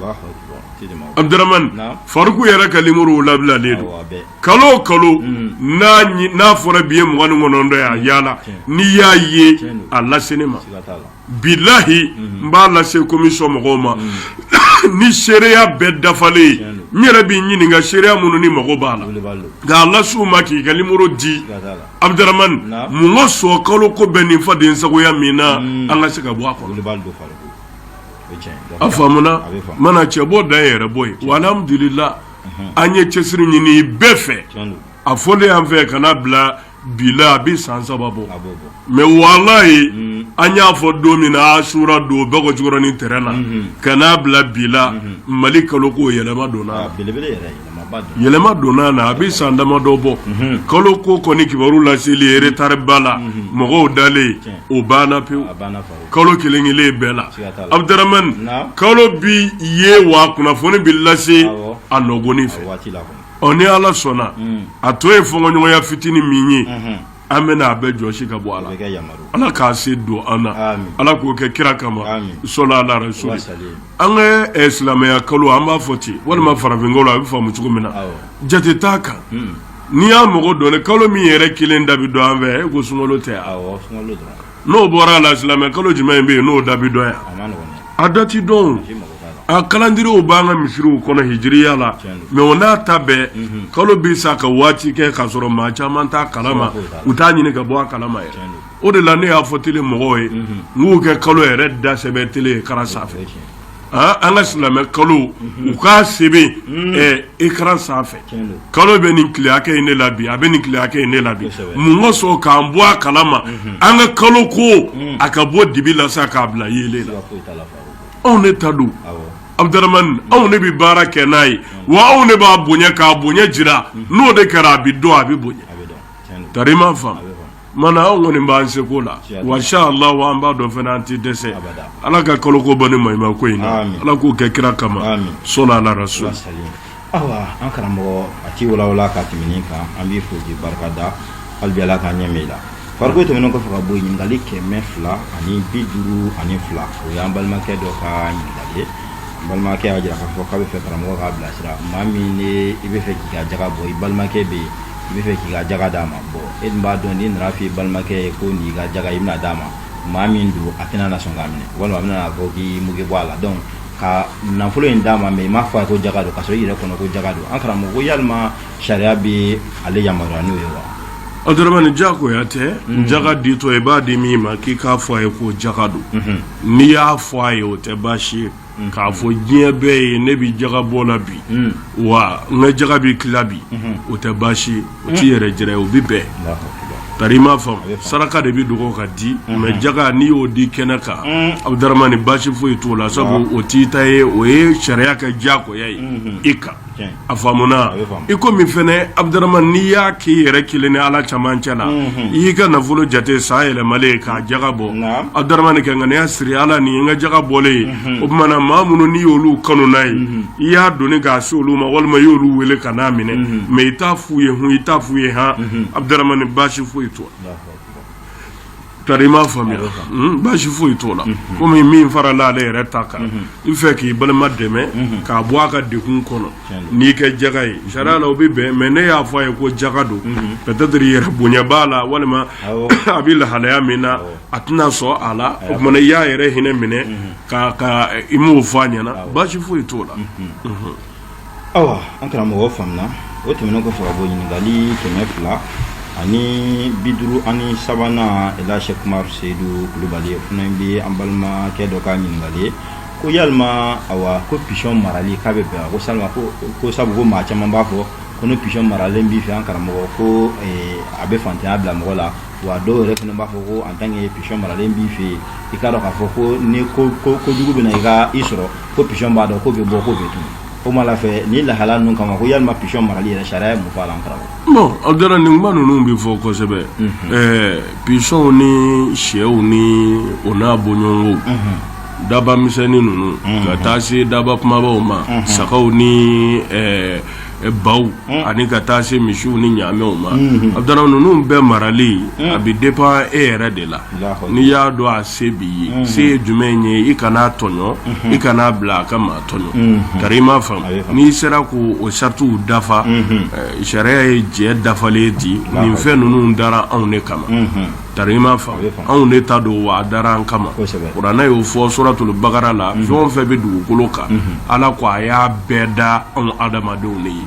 Abdaramani Faruku yɛrɛ ka limoro labilalen don kalo kalo n'a fɔra bi ye 29 ya yala n'i y'a ye a lase ne ma bilahi n b'a lase commission mɔgɔw ma ni seereya bɛɛ dafalen n yɛrɛ b'i ɲininka seereya minnu ni mago b'a la k'a lase u ma k'i ka limoro di Abdaramani mun ka sɔn kalo ko bɛ nin faden sagoya min na an ka se ka bɔ a kɔnɔ a faamuna mana cɛ bɔ da yɛrɛ bɔ ye wa alhamdulillah an ye cɛsiri ɲini bɛɛ fɛ a fɔlen an fɛ kana bila bila a bi san 3 bɔ mais wallahi an y'a fɔ don min na Asura don bɛɛ ko jukɔrɔni terrain na kana bila bila Mali kalo ko yɛlɛma donna yɛlɛma donna na a bi san damadɔ bɔ kalo ko kɔni kibaru laseli retard ba la mɔgɔw dalen o banna pewu kalo kelen kelen bɛɛ la Abdaramani kalo bi ye wa kunnafoni bi lase a nɔgɔni fɛ ni Ala sɔnna a to ye fɔɲɔgɔnya fitini min ye an bɛna a bɛɛ jɔsi ka bɔ Ala k'a se don an na Ala k'o kɛ kira kama sɔla ala rasuli an ka silamɛya kalo an b'a fɔ ten walima farafinkalo a bɛ faamu cogo min na jate t'a kan n'i y'a mɔgɔ dɔn kalo min yɛrɛ kelen da bi dɔn an fɛ e ko sunkalo tɛ n'o bɔra a la silamɛ kalo jumɛn bɛ yen n'o da bi dɔn yan a da ti dɔn a calendrier b'an ka misiriw kɔnɔ hijiriya la mais o n'a ta bɛɛ kalo bi sa ka waati kɛ ka sɔrɔ maa caman t'a kalama u t'a ɲini ka bɔ a kalama yɛrɛ o de la ne y'a fɔ tele mɔgɔw ye n k'u kɛ kalo yɛrɛ da sɛbɛn tele écran sanfɛ an ka silamɛ kalo u k'a sɛbɛn écran sanfɛ kalo bɛ nin tile hakɛ in ne la bi a bɛ nin tile hakɛ in ne la bi mun ka sɔn k'an bɔ a kalama an ka kalo ko a ka bɔ dibi la sa k'a bila yelen la anw ne ta don Abdaramani anw ne bi baara kɛ n'a ye wa anw ne b'a bonya k'a bonya jira n'o de kɛra a bi dɔn a bi bonya tari ma faamu mana anw kɔni b'an seko la wa inshallah an b'a dɔn fana an ti dɛsɛ Ala ka kalo ko bɔ ni maɲuman ko in na Ala k'o kɛ kira kama sɔla ala rasul awa an karamɔgɔ a ti walawala ka tɛmɛni kan an b'i fo k'i barika da hali bi Ala k'an ɲɛ mɛn i la fariko tɛmɛnen kɔfɛ ka bɔ yen ɲininkali 252 o y'an balimakɛ dɔ ka ɲininkali ye balimakɛ y'a jira k'a fɔ k'a bɛ fɛ karamɔgɔ k'a bilasira maa min ne i bɛ fɛ k'i ka jaga bɔ i balimakɛ bɛ yen i bɛ fɛ k'i ka jaga d'a ma bɔn e dun b'a dɔn n'i nana f'i balimakɛ ye ko nin y'i ka jaga i bɛna d'a ma maa min don a tɛna na sɔn k'a minɛ walima a bɛna fɔ k'i mugu bɔ a la donc ka nafolo in d'a ma mais i m'a fɔ a ye ko jaga don k'a sɔrɔ i yɛrɛ kɔnɔ ko jaga don an karamɔgɔ ko yalima sariya bɛ ale yamaruya n'o ye wa Abdaramani jagoya tɛ jaga ditɔ i b'a di min ma k'i k'a fɔ a ye ko jaga don n'i y'a fɔ a ye o tɛ baasi ye k'a fɔ diɲɛ bɛɛ ye ne bi jaga bɔ la bi wa n ka jaga bi tila bi o tɛ baasi ye o t'i yɛrɛ jɛrɛ ye o bi bɛn tari i m'a faamu saraka de bi dogo ka di mais jaga n'i y'o di kɛnɛ kan Abdaramani baasi foyi t'o la sabu o t'i ta ye o ye sariya kɛ jagoya ye i kan a faamuna i ko min fɛnɛ Abdaramani n'i y'a k'i yɛrɛ kelen ni Ala camancɛ la i y'i ka nafolo jate san yɛlɛmalen k'a jaga bɔ Abdaramani kɛ ŋaniya siri Ala nin ye n ka jaga bɔlen ye o tumana maa minnu n'i y'olu kanu n'a ye i y'a doni k'a se olu ma walima i y'olu wele ka n'a minɛ mais i t'a f'u ye hun i t'a f'u ye han Abdaramani baasi foyi t'o la tari i m'a faamuya baasi foyi t'o la komi min farala ale yɛrɛ ta kan i fɛ k'i balima dɛmɛ k'a bɔ a ka degun kɔnɔ n'i kɛ jaga ye sariya la o bɛ bɛn mais ne y'a fɔ a ye ko jaga don peut-être yɛrɛ bonya b'a la walima a bɛ lahalaya min na a tɛna sɔn a la o kumana i y'a yɛrɛ hinɛ minɛ ka i m'o fɔ a ɲɛna baasi foyi t'o la awa an karamɔgɔ faamuna o tɛmɛnen kɔfɛ ka bɔ ɲininkali 200 ani biduru ani sabana ila Sheikh Umar Seydou Kulubali fana bi an balima kɛ dɔ ka ɲininkali ko yalima awa ko pigeon marali k'a bɛ bɛn ko salma ko sabu ko maa caman b'a fɔ ko ni pigeon maralen b'i fɛ an karamɔgɔ ko a bɛ fantanya bila mɔgɔ la wa dɔw yɛrɛ fana b'a fɔ ko en tant que pigeon maralen b'i fɛ i k'a dɔn k'a fɔ ko ni kojugu bɛna i sɔrɔ ko pigeon b'a dɔn ko bɛ bɔ ko bɛ tunu o ma la fɛ ni lahala ninnu kama ko yalima pigeon marali yɛrɛ sariya ye mun fɔ a la an karamɔgɔ. bon o dara nin kuma ninnu bɛ fɔ kosɛbɛ pigeon ni sɛw ni o n'a bɔɲɔgɔnko daba misɛnnin ninnu ka taa se daba kumabaw ma sagaw ni baw ani ka taa se misiw ni ɲaamɛw ma abudulayi ninnu bɛɛ marali a bɛ dépend e yɛrɛ de la n'i y'a dɔn a se b'i ye se ye jumɛn ye i kana tɔɲɔ i kana bila a ka maa tɔɲɔ kari i m'a faamu n'i sera k'o saritiw dafa sariya ye jɛ dafalen di nin fɛn ninnu dara anw de kama tari i m'a faamu anw de ta don wa a dara an kama kuranɛ y'o fɔ suratul bakara la fɛn o fɛn bɛ dugukolo kan ala ko a y'a bɛɛ da anw adamadenw de ye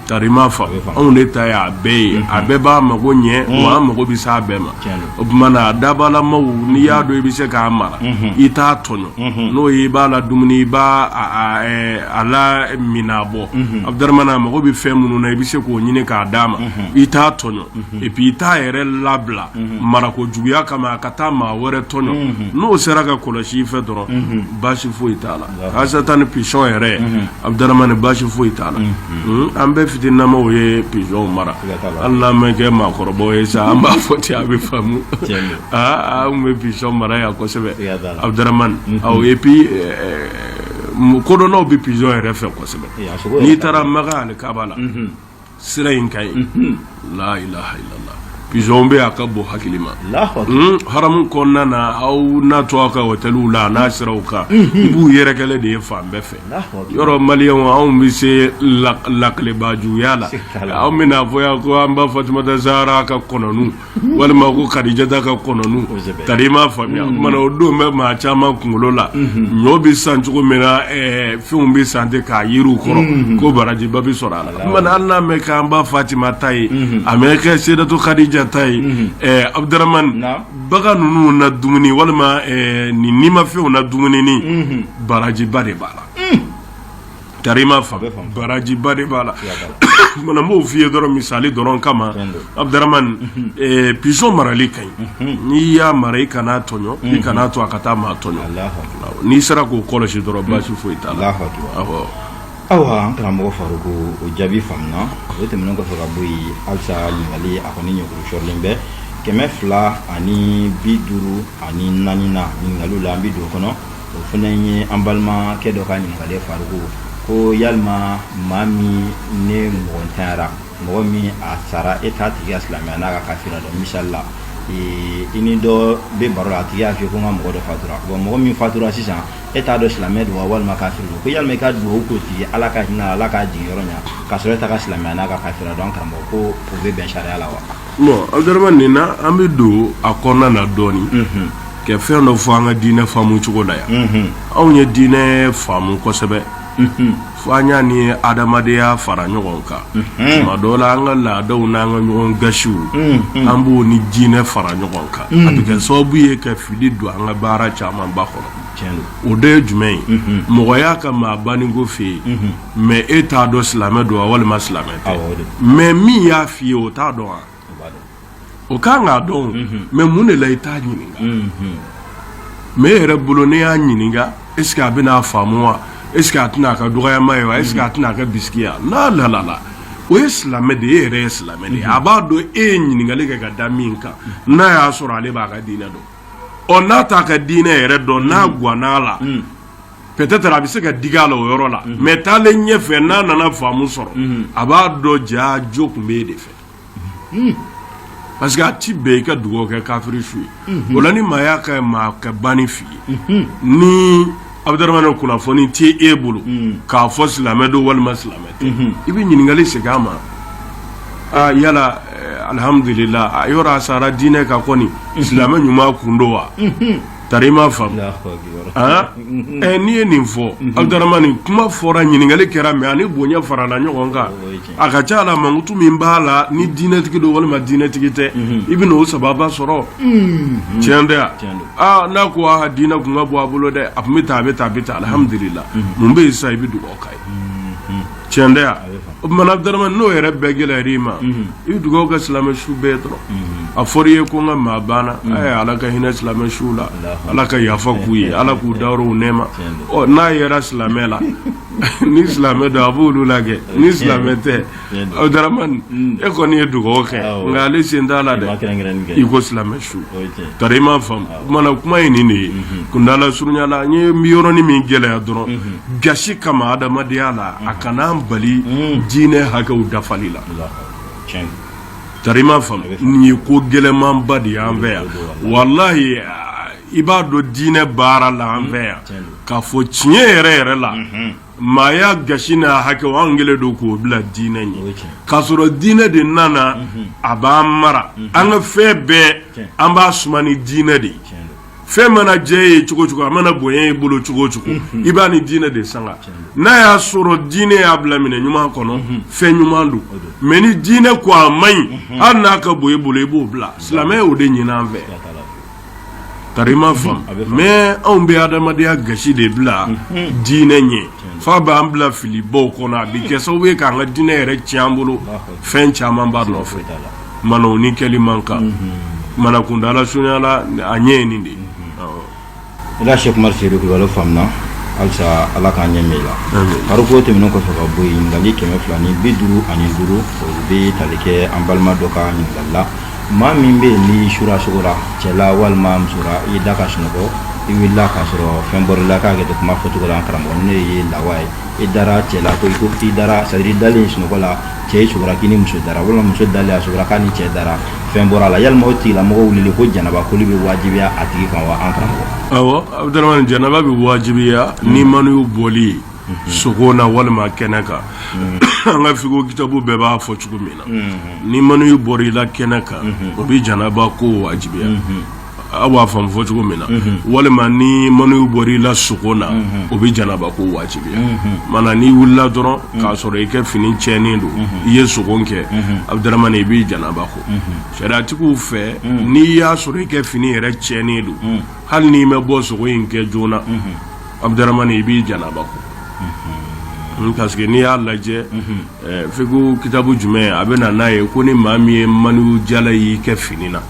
tari i m'a faamu anw de ta ye a bɛɛ ye a bɛɛ b'a mago ɲɛ wa an mago bɛ s'a bɛɛ ma o tuma na dabalamaw n'i y'a dɔn i bɛ se k'a mara i t'a tɔɲɔ n'o ye i b'a la dumuni i b'a a la mina bɔ abudulayi a mago bɛ fɛn minnu na i bɛ se k'o ɲini k'a d'a ma i t'a tɔɲɔ et puis i t'a yɛrɛ labila marako juguya kama a ka taa maa wɛrɛ tɔɲɔ n'o sera ka kɔlɔsi i fɛ dɔrɔn baasi foyi t'a la asata ni pigeon yɛrɛ abudulayi baasi foyi t'a la an bɛɛ fitinamaw ye pigeon mara hali n'an mɛ kɛ maakɔrɔbaw ye sa an b'a fɔ ten a bɛ faamu an bɛ pigeon mara yan kosɛbɛ abudulayi et puis kodɔnnaw bɛ pigeon yɛrɛ fɛ kosɛbɛ n'i taara Maka ani Kaba la sira in ka ɲi la ilaha illallah pigeon bɛ a ka bon hakili ma haramu kɔnɔna na aw n'a to aw ka hôteliw la n'a siraw kan i b'u yɛrɛkɛlɛ de ye fan bɛɛ fɛ yɔrɔ maliyɛnw anw bɛ se laklebajuya la anw bɛna fɔ yan ko an b'a Fatumata Zahara ka kɔnɔnu walima ko Kadijata ka kɔnɔnu tari i m'a faamuya o kumana o don bɛ maa caman kunkolo la ɲɔ bɛ san cogo min na fɛnw bɛ san ten k'a yiriw kɔrɔ ko barajiba bɛ sɔrɔ a la o kumana hali n'a mɛn k'an ba Fatumata ye a mɛn kɛ Seydatu Kadija ta ye Abudulayi bagan ninnu na dumuni walima nin nimafɛnw na dumuni barajiba de b'a la tari i m'a faamu barajiba de b'a la mana n b'o f'i ye dɔrɔn misali dɔrɔn kama Abudulayi pigeon marali ka ɲi n'i y'a mara i kana tɔɲɔ i kana to a ka taa maa tɔɲɔ n'i sera k'o kɔlɔsi dɔrɔn baasi foyi t'a la awa an karamɔgɔ Faruku o jaabi faamuna o tɛmɛnen kɔfɛ ka bɔ yen halisa ɲininkali a kɔni ɲɛkuru sɔrɔlen bɛ 250 ani 54 na ɲininkaliw la an bɛ don o kɔnɔ o fana ye an balimakɛ dɔ ka ɲininkali Faruku ko yalima maa min ne mɔgɔntanyara mɔgɔ min a sara e t'a tigi ka silamɛya n'a ka kafira dɔn misali la i ni dɔ bɛ baro la a tigi y'a fɔ ko n ka mɔgɔ dɔ fatura bon mɔgɔ min fatura sisan e t'a dɔn silamɛ don wa walima kafiri don ko yalima i ka dugawu k'o tigi ala ka hinɛ ala k'a jigin yɔrɔ ɲa k'a sɔrɔ e t'a ka silamɛya n'a ka kafira dɔn karamɔgɔ ko o bɛ bɛn sariya la wa. bon Abudulayi nin na an bɛ don a kɔnɔna na dɔɔni ka fɛn dɔ fɔ an ka diinɛ faamu cogo la yan anw ye diinɛ faamu kosɛbɛ fo an y'a ni adamadenya fara ɲɔgɔn kan tuma dɔw la an ka laadaw n'an ka ɲɔgɔn gasiw an b'o ni diinɛ fara ɲɔgɔn kan a bɛ kɛ sababu ye ka fili don an ka baara camanba kɔnɔ o de ye jumɛn ye mɔgɔya ka maa baniko fɛ yen mɛ e t'a dɔn silamɛ don wa walima silamɛ tɛ mɛ min y'a f'i ye o t'a dɔn wa o kan k'a dɔn mɛ mun de la i t'a ɲininka mɛ e yɛrɛ bolo ne y'a ɲininka est-ce que a bɛna faamu wa est-ce que a tɛna a ka dɔgɔyama ye wa est-ce que a tɛna a ka bisikiya la o ye silamɛ de ye e yɛrɛ ye silamɛ de ye a b'a dɔn e ye ɲininkali kɛ ka da min kan n'a y'a sɔrɔ ale b'a ka diinɛ dɔn ɔ n'a t'a ka diinɛ yɛrɛ dɔn n'a guwanna la peut-être a bɛ se ka digi a la o yɔrɔ la mais taalen ɲɛfɛ n'a nana faamu sɔrɔ a b'a dɔn jaa jo tun bɛ e de fɛ parce que a ti bɛn i ka dugawu kɛ kafiri su ye o la ni maa y'a ka maa ka banni f'i ye ni Abudulayi kunnafoni tɛ e bolo k'a fɔ silamɛ don walima silamɛ tɛ i bɛ ɲininkali segin a ma yala alhamdulillah a yɔrɔ a sara diinɛ kan kɔni silamɛ ɲuman kun don wa tarima fam ni ye nin fɔ Abdaramani kuma fɔra ɲininkali kɛra mais ani bonya farala ɲɔgɔn kan a ka ca la mankutu min b'a la ni diinɛtigi don walima diinɛtigi tɛ i bɛna o sababa sɔrɔ tiɲɛ tɛ n'a ko diinɛ kun ka bɔ a bolo dɛ a kun bɛ taa a bɛ taa alhamdulillah mun bɛ yen sisan i bɛ dugawu k'a ye tiɲɛ tɛ o tuma Abdaramani n'o yɛrɛ bɛɛ gɛlɛyar'i ma i bɛ dugawu kɛ silamɛ su bɛɛ dɔrɔn a fɔra i ye ko n ka maa banna Ala ka hinɛ silamɛ su la Ala ka yafa k'u ye Ala k'u dayɔrɔ u nɛɛma n'a yera silamɛ la ni silamɛ don a b'olu lajɛ ni silamɛ tɛ Abdaramani e kɔni ye dugawu kɛ nka ale sen t'a la dɛ i ko silamɛ su tari i m'a faamu o tumana kuma ye nin de ye kundala surunyala n ye yɔrɔnin min gɛlɛya dɔrɔn gasi kama adamadenya la a kana bali diinɛ hakɛw dafali la tari i m'a faamu nin ye ko gɛlɛmanba de y'an fɛ yan walahi i b'a dɔn diinɛ baara la an fɛ yan k'a fɔ tiɲɛ yɛrɛ la maaya gasi n'a hakɛw an kɛlen don k'o bila diinɛ ɲɛ k'a sɔrɔ diinɛ de nana a b'an mara an ka fɛn bɛɛ an b'a suma ni diinɛ de ye fɛn mana jɛ ye cogo cogo a mana bonya i bolo cogo cogo i b'a ni diinɛ de sanga n'a y'a sɔrɔ diinɛ y'a bila minɛ ɲuman kɔnɔ fɛn ɲuman don mais ni diinɛ ko a man ɲi hali n'a ka bon i bolo i b'o bila silamɛ y'o de ɲini an fɛ tari ma faamu mais anw bɛ adamadenya gasi de bila diinɛ ɲɛ f'a b'an bila filibaw kɔnɔ a bɛ kɛ sababu ye k'an ka diinɛ yɛrɛ tiɲɛ an bolo fɛn caman b'a nɔfɛ mana o ni kɛli man kan mana kundala sunyala a ɲɛ ye nin de ye ila Sheikh Umar Seydou Kulubali faamuna halisa Ala k'an ɲɛ mɛn i la pariko tɛmɛnen kɔfɛ ka bɔ yen ɲininkali 255 o bɛ tali kɛ an balima dɔ ka ɲininkali la maa min bɛ yen ni sura sogora cɛla walima musora i da ka sunɔgɔ i wulila k'a sɔrɔ fɛn bɔr'i k'a kɛ to kuma fɔcogo la an karamɔgɔ ne ye lawa ye i dara cɛla ko i dara c'est-à-dire i dalen sunɔgɔ la cɛ i sogora k'i ni muso dara walima muso dalen a sogora k'a ni cɛ dara fɛn bɔra la yalima o tigilamɔgɔ wulili ko janaba koli bɛ wajibiya a tigi kan wa an karamɔgɔ awɔ Abdaramani janaba bɛ wajibiya ni manu y'u bɔli sogo na walima kɛnɛ kan an ka figo kitabu bɛɛ b'a fɔ cogo min na ni manu y'u bɔr'i la kɛnɛ kan o bɛ janaba ko wajibiya aw b'a faamu fɔ cogo min na walima ni manu y'u bɔr'i la sogo na o bɛ janaba ko wajibiya mana n'i wulila dɔrɔn k'a sɔrɔ i kɛ fini tiɲɛnen don i ye sogo kɛ Abdaramani i b'i janaba ko sariyatigiw fɛ n'i y'a sɔrɔ i kɛ fini yɛrɛ tiɲɛnen don hali n'i ma bɔ sogo in kɛ joona Abdaramani i b'i janaba ko parce que n'i y'a lajɛ fiqhu kitabu jumɛn a bɛ na n'a ye ko ni maa min ye manu jala y'i kɛ fini na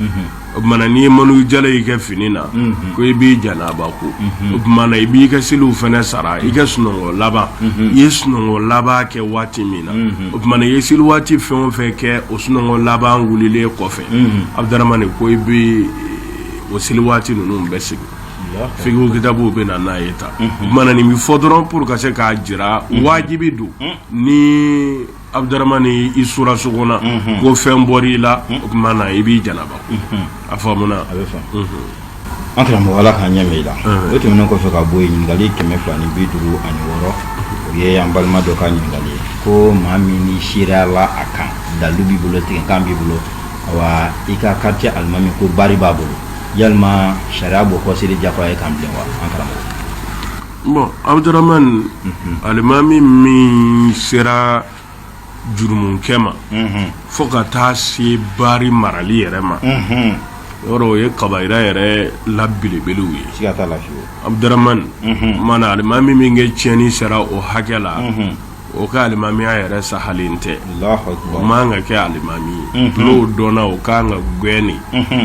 o tumana n'i ye manu jala y'i kɛ fini na ko i b'i janaba ko o tumana i b'i ka seliw fana sara i ka sunɔgɔ laban i ye sunɔgɔ laban kɛ waati min na o tumana i ye seli waati fɛn o fɛn kɛ o sunɔgɔ laban wulilen kɔfɛ Abdaramani ko i bɛ o seli waati ninnu bɛɛ sigi fiqhu kitabu bɛ na n'a ye ta mana nin bɛ fɔ dɔrɔn pour ka se k'a jira wajibi don ni Abdaramani i sura so kɔnɔ ko fɛn bɔr'i la o tuma na i b'i janaba a faamuna a bɛ faamu an karamɔgɔ Ala k'an ɲɛ mɛn i la o tɛmɛnen kɔfɛ ka bɔ yen ɲininkali 256 o ye an balima dɔ ka ɲininkali ye ko maa min ni sera la a kan dalu b'i bolo tigɛkan b'i bolo awa i ka quartier alimami ko bari b'a bolo yalima sariya b'o kɔ seli jafa ye kan bilen wa an karamɔgɔ bon Abdaramani alimami min sera jurumunkɛ ma fo ka taa se bari marali yɛrɛ ma yɔrɔ o ye kabayira yɛrɛ la belebelew ye siga t'a la fiyewu Abdaramani mana alimami min kɛ tiɲɛni sera o hakɛ la o ka alimamiya yɛrɛ sahalen tɛ o man ka kɛ alimami ye n'o dɔnna o kan ka gwɛni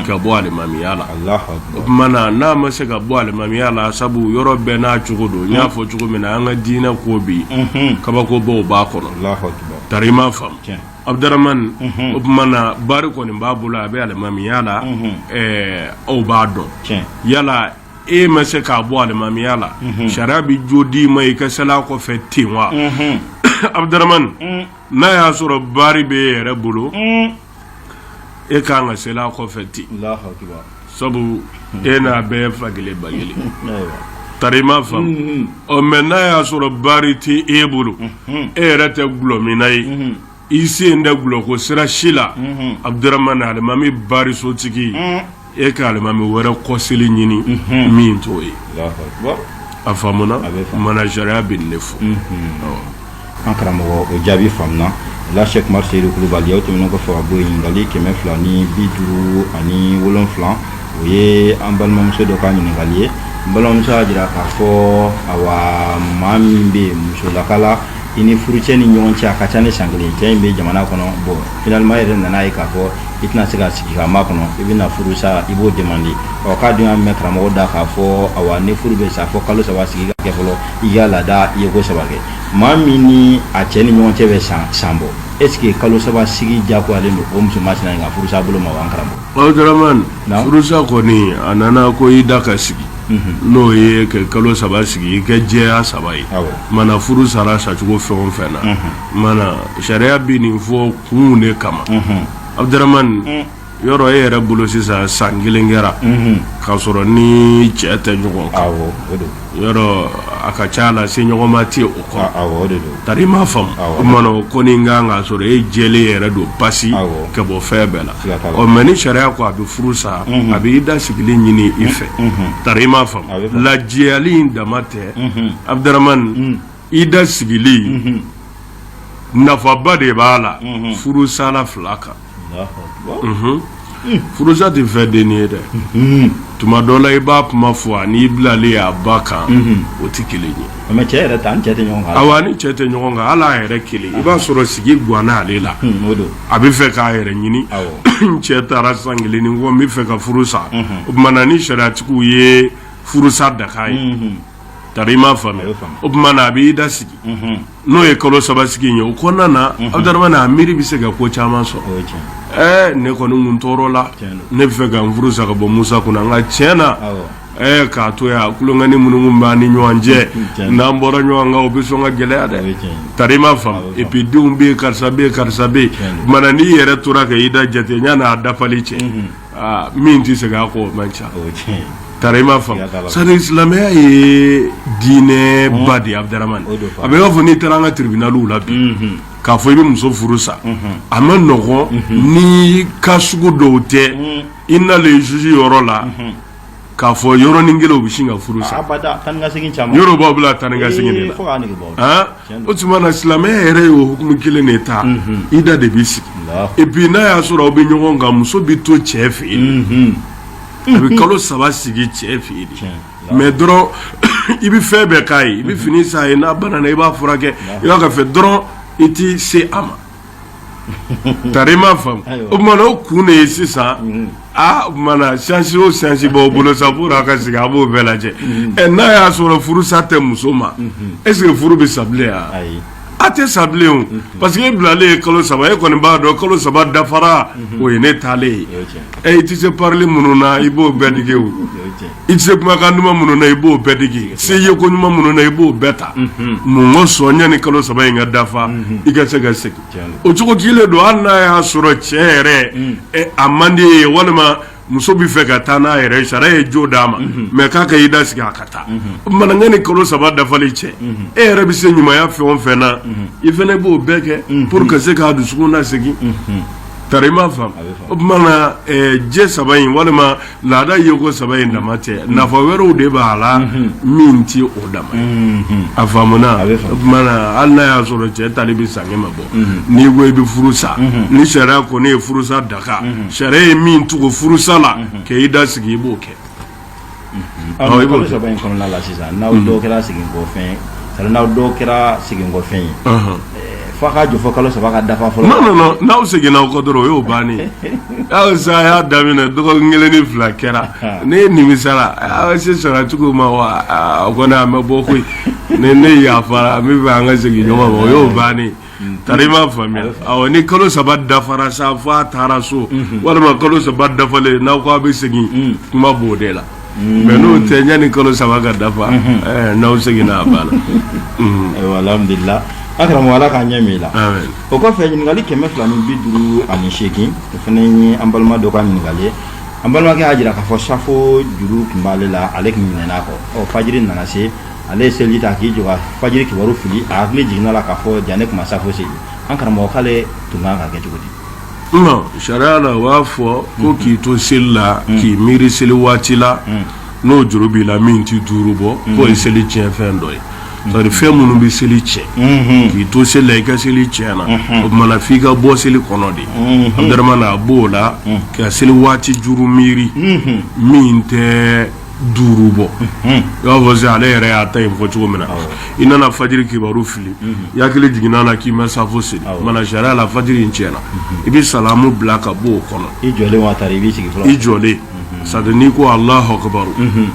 ka bɔ alimamiya la o tuma na n'a ma se ka bɔ alimamiya la sabu yɔrɔ bɛɛ n'a cogo don n y'a fɔ cogo min na an ka diinɛ ko bi kabakobaw b'a kɔnɔ tari i m'a faamu Abdaramani o tuma na bari kɔni b'a bolo a bɛ alimamiya la aw b'a dɔn yala e ma se k'a bɔ alimamiya la sariya bɛ jo d'i ma i ka sela kɔfɛ ten wa Abdaramani n'a y'a sɔrɔ bari bɛ e yɛrɛ bolo e k'an ka sela kɔfɛ ten sabu e n'a bɛɛ fa kelen ba kelen tari i m'a faamu mais n'a y'a sɔrɔ bari tɛ e bolo e yɛrɛ tɛ gulɔmina ye i sen tɛ gulɔko sira si la Abdaramani alimami bari sotigi e ka alimami wɛrɛ kɔseli ɲini min t'o ye a faamuna mana sariya bɛ ne fo an karamɔgɔ o jaabi faamuna la Cheikh Umar Seydou Kulubali aw tɛmɛnen kɔfɛ ka bɔ yen ɲininkali 257 o ye an balimamuso dɔ ka ɲininkali ye n balimamuso y'a jira k'a fɔ awa maa min bɛ musolakala i ni furucɛ ni ɲɔgɔn cɛ a ka ca ni san kelen cɛ in bɛ jamana kɔnɔ bon finalement yɛrɛ nana ye k'a fɔ i tɛna se ka sigi ka makɔnɔ i bɛna furusa i b'o demander k'a dun y'a mɛn karamɔgɔ da k'a fɔ awa ni furu bɛ sa fɔ kalo 3 sigi ka kɛ fɔlɔ i ka laada i ye ko 3 kɛ maa min ni a cɛ ni ɲɔgɔn cɛ bɛ san bɔ est-ce que kalo 3 sigi diyagoyalen don o muso masina in ka furusa bolo ma wa an karamɔgɔ Abdurahman furusa kɔni a nana ko i da ka sigi n'o ye ka kalo 3 sigi i kɛ jɛya 3 ye mana furu sara sacogo fɛn o fɛn na mana sariya bɛ nin fɔ kun de kama Abdurahman yɔrɔ e yɛrɛ bolo sisan san 1 kɛra k'a sɔrɔ ni cɛ tɛ ɲɔgɔn kan yɔrɔ a ka ca la se ɲɔgɔn ma tɛ o kɔrɔ tari ma faamu o mana o kɔni kan k'a sɔrɔ e jɛlen yɛrɛ don basi ka bɔ fɛn bɛɛ la mɛ ni sariya ko a bɛ furu sa a bɛ i da sigilen ɲini i fɛ tari ma faamu lajɛyali in dama tɛ Abdurahman i da sigili nafaba de b'a la furu sala 2 kan furusa tɛ fɛn denni ye dɛ tuma dɔ la i b'a kuma fɔ ani bilalen a ba kan o tɛ kelen ye mais cɛ yɛrɛ ta ni cɛ tɛ ɲɔgɔn kan awɔ ni cɛ tɛ ɲɔgɔn kan hali a yɛrɛ kelen i b'a sɔrɔ sigi guwanna ale la a bɛ fɛ k'a yɛrɛ ɲini cɛ taara san 1 ni ko n bɛ fɛ ka furu sa o tuma ni sariyatigiw ye furusa daga ye tari ma faamuya o tuma a b'i da sigi n'o ye kalo 3 sigi ye o kɔnɔna na Abdurahman a miiri bɛ se ka ko caman sɔrɔ ne kɔni kun tɔɔrɔ la ne bɛ fɛ ka n furu sa ka bɔ Musa kunna nka tiɲɛ na k'a to yan kulonkɛni minnu b'an ni ɲɔgɔn cɛ n'an bɔra ɲɔgɔn kan o bɛ sɔn ka gɛlɛya dɛ tari ma faamu et puis denw bɛ yen karisa bɛ yen karisa bɛ yen mana n'i yɛrɛ tora ka i da jate yan'a dafali cɛ min tɛ segin a kɔ o man ca tari ma faamu sani silamɛya ye diinɛ ba de ye Abdurahman a bɛ i b'a fɔ n'i taara an ka tribunaliw la bi k'a fɔ i bɛ muso furu sa a ma nɔgɔn ni ka sugu dɔw tɛ i nalen juge yɔrɔ la k'a fɔ yɔrɔnin kelen u bɛ sin ka furu sa yɔrɔ b'aw bila taa ni ka segin de la o tuma na silamɛya yɛrɛ ye o hukumu kelen de ta i da de b'i sigi et puis n'a y'a sɔrɔ aw bɛ ɲɔgɔn kan muso bɛ to cɛ fɛ yen a bɛ kalo 3 sigi cɛ fɛ yen mais dɔrɔn i bɛ fɛn bɛɛ k'a ye i bɛ fini san a ye n'a banana i b'a furakɛ i b'a ka fɛ dɔrɔn i t'i se a ma tari ma faamu o tuma na o kun de ye sisan o tuma na siyansi o siyansi b'aw bolo sa pour a ka sigi a b'o bɛɛ lajɛ n'a y'a sɔrɔ furusa tɛ muso ma est-ce que furu bɛ sa bilen wa a tɛ sa bilen o parce que e bilalen ye kalo 3 e kɔni b'a dɔn kalo 3 dafara o ye ne taalen ye i tɛ se parili minnu na i b'o bɛɛ digi o i tɛ se kumakan duman minnu na i b'o bɛɛ digi se ye ko ɲuman minnu na i b'o bɛɛ ta mun ko sɔn yanni kalo 3 in ka dafa i ka se ka segin o cogo kelen don hali n'a y'a sɔrɔ cɛ yɛrɛ a man di ye walima muso bɛ fɛ ka taa n'a yɛrɛ sariya ye jo d'a ma mais k'a ka i da sigi a ka taa manangɛ ni kalo 3 dafali cɛ e yɛrɛ bɛ se ɲumanya fɛn o fɛn na i fana b'o bɛɛ kɛ pour que se k'a dusukun lasegin tari ma faamu o tuma na jɛ 3 in walima laada ye ko 3 in dama tɛ nafa wɛrɛw de b'a la min ti o dama ye a faamuna o tuma na hali n'a y'a sɔrɔ cɛ tali bɛ sange ma bɔ n'i ko i bɛ furu sa ni sariya kɔni ye furusa daga sariya ye min tugu furusa la k'i da sigi i b'o kɛ kalo 3 in kɔnɔna la sisan n'aw dɔw kɛra sigikɔfɛn c'est-à-dire n'aw dɔw kɛra sigikɔfɛn ye f'a ka jɔ fɔ kalo 3 ka dafa fɔlɔ non n'aw seginna aw kɔ dɔrɔn o y'o bannen aw sa y'a daminɛ dɔgɔkun 1 ni 2 kɛra ne ye nimisala aw se saratigiw ma wa o kɔni a ma bɔ koyi ne yafara min fɛ an ka segin ɲɔgɔn ma o y'o bannen tari ma faamuya awɔ ni kalo 3 dafara sa fo a taara so walima kalo 3 dafalen n'aw ko a bɛ segin kuma b'o de la mais n'o tɛ yanni kalo 3 ka dafa n'aw seginna a banna alhamdulillah akaramɔgɔ ala k'a ɲɛ min i la o kɔfɛ ɲininkali 258 o fana ye an balima dɔ ka ɲininkali ye an balimakɛ y'a jira k'a fɔ safo juru tun b'ale la ale tun minɛn'a kɔ fajiri nana se ale ye seliji ta k'i jɔ ka fajiri kibaru fili a hakili jiginna la k'a fɔ ja ne tun ma safo seli an karamɔgɔ k'ale tun kan ka kɛ cogo di non sariya la b'a fɔ ko k'i to seli la k'i miiri seli waati la n'o juru b'i la min t'i 5 bɔ k'o ye seli tiɲɛfɛn dɔ ye c'est-à-dire fɛn minnu bɛ seli tiɲɛ k'i to seli la i ka seli tiɲɛna o tuma f'i ka bɔ seli kɔnɔ de Abdramane a b'o la ka seli waati juru miiri min tɛ 5 bɔ i b'a fɔ sisan ale yɛrɛ y'a ta in fɔ cogo min na i nana fajiri kibaru fili i hakili jiginna la k'i ma safo seli mana sariya la fajiri in tiɲɛna i bɛ salamu bila ka bɔ o kɔnɔ i jɔlen wa tari i b'i sigi fɔlɔ i jɔlen c'est-à-dire n'i ko Allahu akbar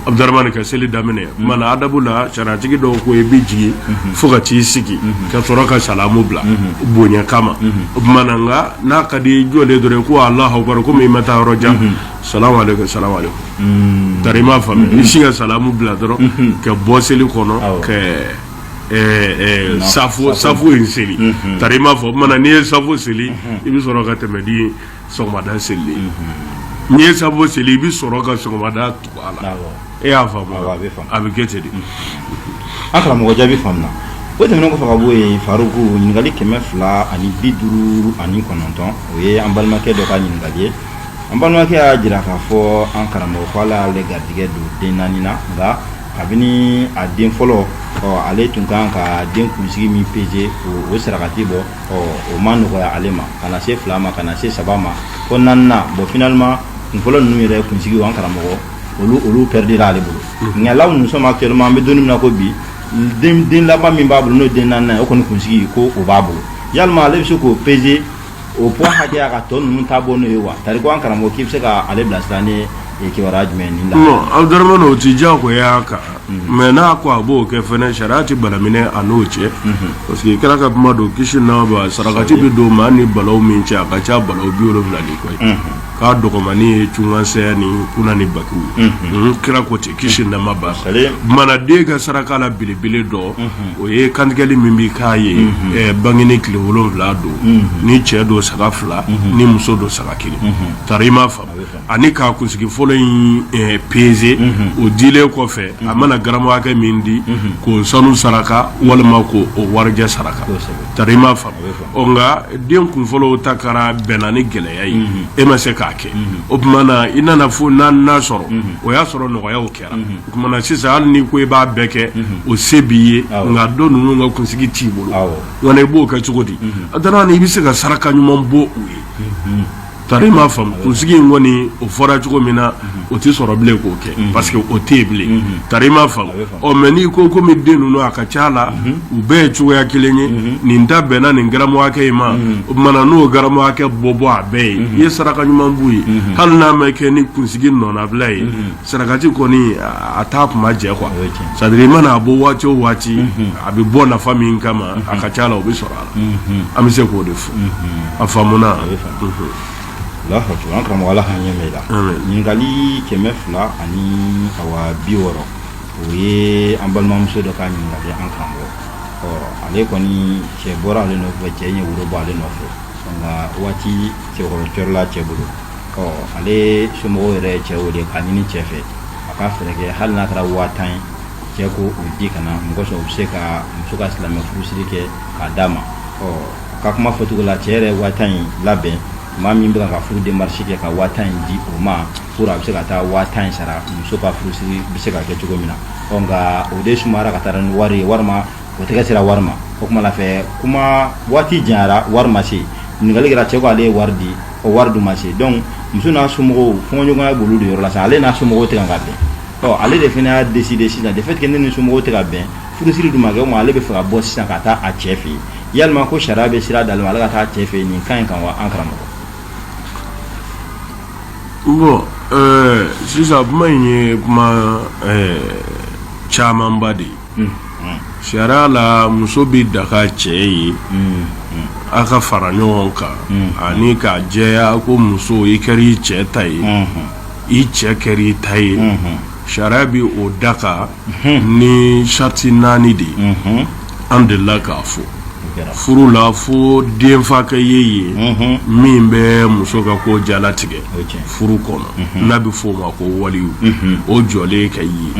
Abdramane ka seli daminɛ mana adabu la saratigi dɔw ko i b'i jigi fo ka t'i sigi ka sɔrɔ ka salamu bila bonya kama mana nga n'a ka di i jɔlen dɔrɔn ko Allahu akbar komi i ma taa yɔrɔ jan salamu alaikum tari ma faamu i si ka salamu bila dɔrɔn ka bɔ seli kɔnɔ ka safu in seli tari ma fɔ mana n'i ye safu seli i bɛ sɔrɔ ka tɛmɛ di sɔgɔmada seli n'i ye safu seli i bɛ sɔrɔ ka sɔgɔmada tugu a la e y'a faamu a bɛ kɛ ten de an karamɔgɔ jaabi faamuna o tɛmɛnen kɔfɛ ka bɔ yen Faruku ɲininkali 259 o ye an balimakɛ dɔ ka ɲininkali ye an balimakɛ y'a jira k'a fɔ an karamɔgɔ ko ala y'ale garijɛgɛ don den 4 na nka kabini a den fɔlɔ ale tun kan ka den kunsigi min peser o sarakati bɔ o ma nɔgɔya ale ma kana se 2 ma kana se 3 ma fo 4nan bon finalement kunfɔlɔ ninnu yɛrɛ kunsigi an karamɔgɔ olu perdira ale bolo nka là où nous sommes actuellement an bɛ don min na ko bi den laban min b'a bolo n'o den 4nan o kɔni kunsigi ko o b'a bolo yalima ale bɛ se k'o peser o point hakɛya ka tɔ ninnu ta bɔ n'o ye wa tari ko an karamɔgɔ k'i bɛ se ka ale bilasira ni kibaruya jumɛn ni la non Abdramane o ti diyagoya kan mais n'a ko a b'o kɛ fɛnɛ sariya ti balaminɛ a n'o cɛ parce que kira ka kuma don kisi n'a ba sarakati bɛ don maa ni balaw min cɛ a ka ca balaw 70 ni kɔ ye k'a dɔgɔmani ye cungansɛya ni kuna ni bakiw kira ko ten kisi nama ba mana den ka saraka la belebele dɔ o ye kantigɛli min bi k'a ye bangeni tile 7 don ni cɛ don saga 2 ni muso don saga 1 tari i m'a faamu ani k'a kunsigi fɔlɔ in peser o dilen kɔfɛ a mana garamu hakɛ min di k'o sanu saraka walima k'o warijɛ saraka tari i m'a faamu nka den kunfɔlɔw ta kɛra bɛnna ni gɛlɛya ye e ma se k'a kɛ o tuma na i nana fo 4nan sɔrɔ o y'a sɔrɔ nɔgɔyaw kɛra o tuma na sisan hali ni ko i b'a bɛɛ kɛ o se b'i ye nka dɔ ninnu ka kunsigi t'i bolo nka i b'o kɛ cogo di a danna i bɛ se ka saraka ɲuman bɔ u ye tari ma faamu kunsigi in kɔni o fɔra cogo min na o tɛ sɔrɔ bilen k'o kɛ parce que o tɛ yen bilen tari ma faamu mais n'i ko komi den ninnu a ka ca la u bɛɛ ye cogoya kelen ye nin ta bɛnna nin garamu hakɛ in ma o tuma na n'o garamu hakɛ bɔ a bɛɛ ye i ye saraka ɲuman b'u ye hali n'a ma kɛ ni kunsigi nɔnabila ye sarakati kɔni a t'a kuma jɛ quoi c'est à dire i mana a bɔ waati o waati a bɛ bɔ nafa min kama a ka ca la o bɛ sɔrɔ a la an bɛ se k'o de fɔ a faamuna la hoto an karamɔgɔ ala k'an ɲɛ mɛn la ɲininkali 260 o ye an balimamuso dɔ ka ɲininkali an karamɔgɔ ale kɔni cɛ bɔra ale nɔfɛ cɛ ɲɛ woro bɔ ale nɔfɛ nka waati cɛkɔrɔ cɔrɔla cɛ bolo ale somɔgɔw yɛrɛ cɛ wele k'a ɲini cɛ fɛ a ka fɛɛrɛ kɛ hali n'a kɛra 1000 cɛ ko o di ka na mɔgɔ sɔrɔ u bɛ se ka muso ka silamɛ furusiri kɛ k'a d'a ma ka kuma fɔcogo la cɛ yɛrɛ 1000 labɛn maa min bɛ ka furu démarche kɛ ka 1000 di o ma pour a bɛ se ka taa 1000 sara muso ka furusiri bɛ se ka kɛ cogo min na nka o de sumayara ka taa ni wari ye walima o tɛgɛ sera wari ma o kuma la fɛ kuma waati janyara wari ma se ɲininkali kɛra cɛ ko ale ye wari di o wari dun ma se donc muso n'a somɔgɔw fɔɲɔgɔnya b'olu de yɔrɔ la sisan ale n'a somɔgɔw tɛ ka bɛn ale de fana y'a décider sisan de fait que ne ni somɔgɔw tɛ ka bɛn furusiri dun ma kɛ ale bɛ fɛ ka bɔ sisan ka taa a cɛ fɛ yen yalima ko sariya bɛ sira d'ale ma ale ka taa a cɛ fɛ yen nin ka ɲi kan wa an karamɔgɔ bon sisan kuma in ye kuma camanba de ye sariya la muso bɛ daga cɛ ye a ka fara ɲɔgɔn kan ani ka jɛya ko muso i kɛra i cɛ ta ye i cɛ kɛra i ta ye sariya bɛ o daga ni sariti 4 de ye an delila k'a fɔ furu la fo denfakɛ ye min bɛ muso ka ko jalatigɛ furu kɔnɔ n'a bɛ fɔ o ma ko waliyu o jɔlen ka ye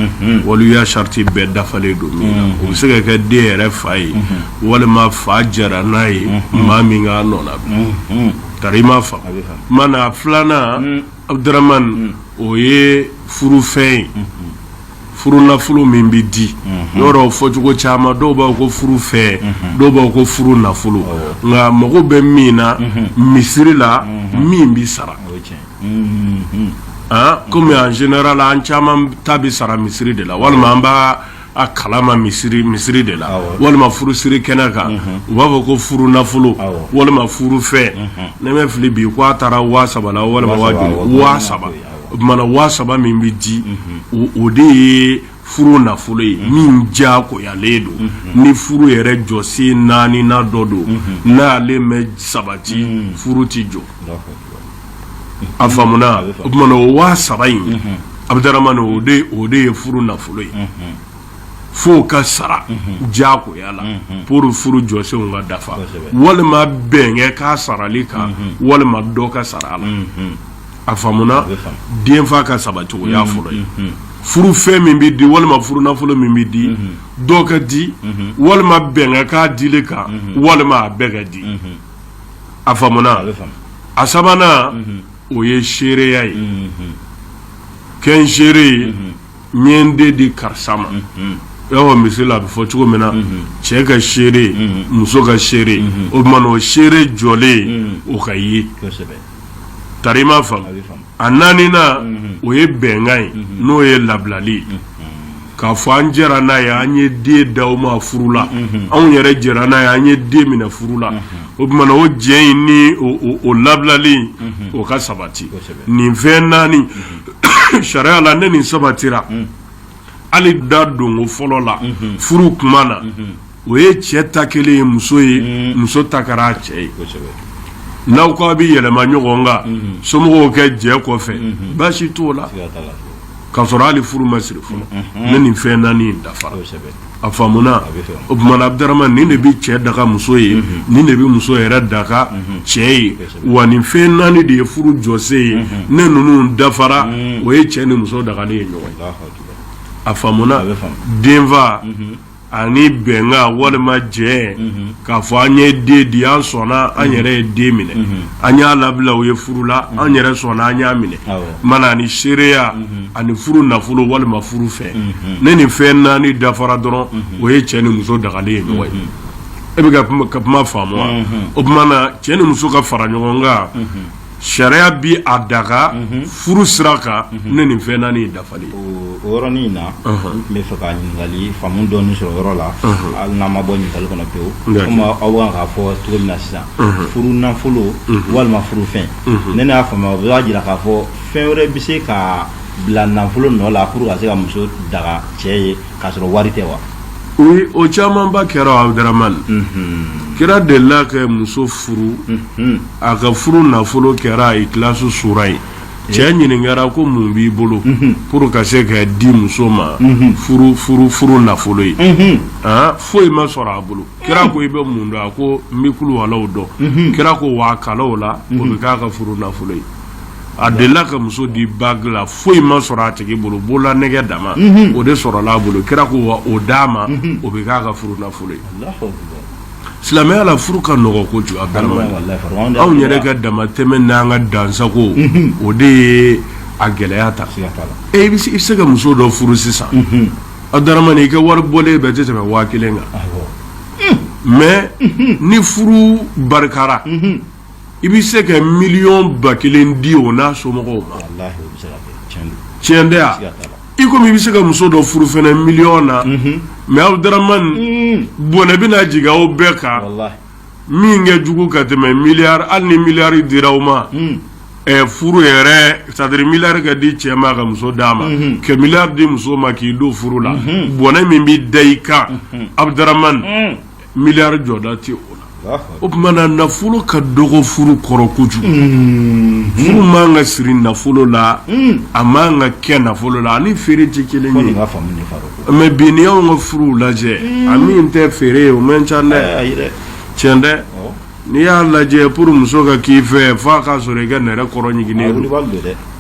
waliya sariti bɛɛ dafalen don min na o bɛ se ka kɛ den yɛrɛ fa ye walima fa jara n'a ye maa min k'a nɔ na tarima fa mana flana Abdurrahman o ye furu fɛn furu nafolo min bɛ di yɔrɔ fɔcogo caman dɔw b'a ko furu fɛn dɔw b'a ko furu nafolo nka mago bɛ min na misiri la min bi sara komi en général an caman ta bi sara misiri de la walima an b'a a kalama misiri de la walima furu siri kɛnɛ kan u b'a fɔ ko furu nafolo walima furu fɛn ne bɛ fili bi ko a taara 3,000 la walima 3,000 mana 3,000 min bi di o de ye furu nafolo ye min diyagoyalen don ni furu yɛrɛ jɔsen 4 dɔ don n'ale mɛ sabati furu ti jɔ a faamuna o kumana o 3,000 in Abdurrahman o de ye furu nafolo ye fo ka sara diyagoya la pour furu jɔsenw ka dafa walima bɛnkɛ k'a sarali kan walima dɔ ka sara la a faamuna den fa ka sabacogo y'a fɔlɔ ye furu fɛn min bɛ di walima furu nafolo min bɛ di dɔ ka di walima bɛnkɛ k'a dili kan walima a bɛɛ ka di a faamuna a sabanan o ye seereya ye kɛ n seere ye n ye n den di karisa ma yawɔ misiri la a bɛ fɔ cogo min na cɛ ka seere muso ka seere o kumana o seere jɔlen o ka ye tarima fam a 4nan o ye bɛnkan ye n'o ye labilali k'a fɔ an jɛra n'a ye an ye den d'aw ma furu la anw yɛrɛ jɛra n'a ye an ye den minɛ furu la o kumana o jɛ in ni o labilali o ka sabati nin fɛn 4 sariya la ne nin sabatira hali da dongo fɔlɔ la furu kuma na o ye cɛ ta kelen ye muso ta kɛra a cɛ ye n'aw ko a bɛ yɛlɛma ɲɔgɔn kan somɔgɔw kɛ jɛ kɔfɛ baasi t'o la k'a sɔrɔ hali furu ma siri fɔlɔ ne nin fɛn 4 in dafara a faamuna o kumana Abdurrahman nin de bɛ cɛ daga muso ye nin de bɛ muso yɛrɛ daga cɛ ye wa nin fɛn 4 de ye furu jɔsen ye ne ninnu dafara o ye cɛ ni muso dagalen ye ɲɔgɔn ye a faamuna denfa ani bɛnkan walima jɛ k'a fɔ an ye den di an sɔnna an yɛrɛ ye den minɛ an y'a labila o ye furu la an yɛrɛ sɔnna an y'a minɛ mana ani seereya ani furu nafolo walima furu fɛn ne nin fɛn 4 dafara dɔrɔn o ye cɛ ni muso dagalen ye ɲɔgɔn ye e bɛ ka kuma faamu wa o kumana cɛ ni muso ka fara ɲɔgɔn kan sariya bi a daga furu sira kan ne nin fɛn 4 dafali o yɔrɔnin na n bɛ fɛ ka ɲininkali faamu dɔɔni sɔrɔ yɔrɔ la hali n'an ma bɔ ɲininkali kɔnɔ pewu komi aw bɛ k'a fɔ cogo min na sisan furu nafolo walima furu fɛn ne y'a faamuya o b'a jira k'a fɔ fɛn wɛrɛ bɛ se ka bila nafolo nɔ la pour ka se ka muso daga cɛ ye k'a sɔrɔ wari tɛ wa oui o camanba kɛra Abdurrahman kira delila ka muso furu a ka furu nafolo kɛra Ikhlasu sura ye cɛ ɲininkara ko mun b'i bolo pour ka se ka di muso ma furu nafolo ye foyi ma sɔrɔ a bolo kira ko i bɛ mun dɔn a ko n bɛ kulu walaw dɔn kira ko wa kalaw la o bɛ k'a ka furu nafolo ye a delila ka muso di bague la foyi ma sɔrɔ a tigi bolo bolola nɛgɛ dama o de sɔrɔla a bolo kira ko wa o d'a ma o bɛ k'a ka furu nafolo ye silamɛya la furu ka nɔgɔ kojugu Abdurrahman anw yɛrɛ ka damatɛmɛ n'an ka dansago o de ye a gɛlɛya ta i bɛ se ka muso dɔ furu sisan Abdurrahman i ka wari bɔlen bɛɛ tɛ tɛmɛ 1,000 kan mais ni furu barikara i bɛ se ka 1,100,000 di o n'a somɔgɔw ma tiɲɛ tɛ wa i komi i bɛ se ka muso dɔ furu fɛnɛ 1,000,000 na mais Abdurrahman bɔnɛ bɛna jigin aw bɛɛ kan min kɛ jugu ka tɛmɛ miliyari hali ni miliyari dira aw ma furu yɛrɛ c'est-à-dire miliyari ka di cɛ ma ka muso d'a ma ka miliyari di muso ma k'i don furu la bɔnɛ min bɛ da i kan Abdurrahman miliyari jɔda tɛ o la o kumana nafolo ka dɔgɔ furu kɔrɔ kojugu furu man ka siri nafolo la a man ka kɛ nafolo la ani feere tɛ kelen ye mais bi ni y'anw ka furuw lajɛ a min tɛ feere ye o man ca dɛ tiɲɛ tɛ ni y'a lajɛ pour muso ka k'i fɛ f'a ka sɔrɔ i ka nɛrɛ kɔrɔ ɲiginnen don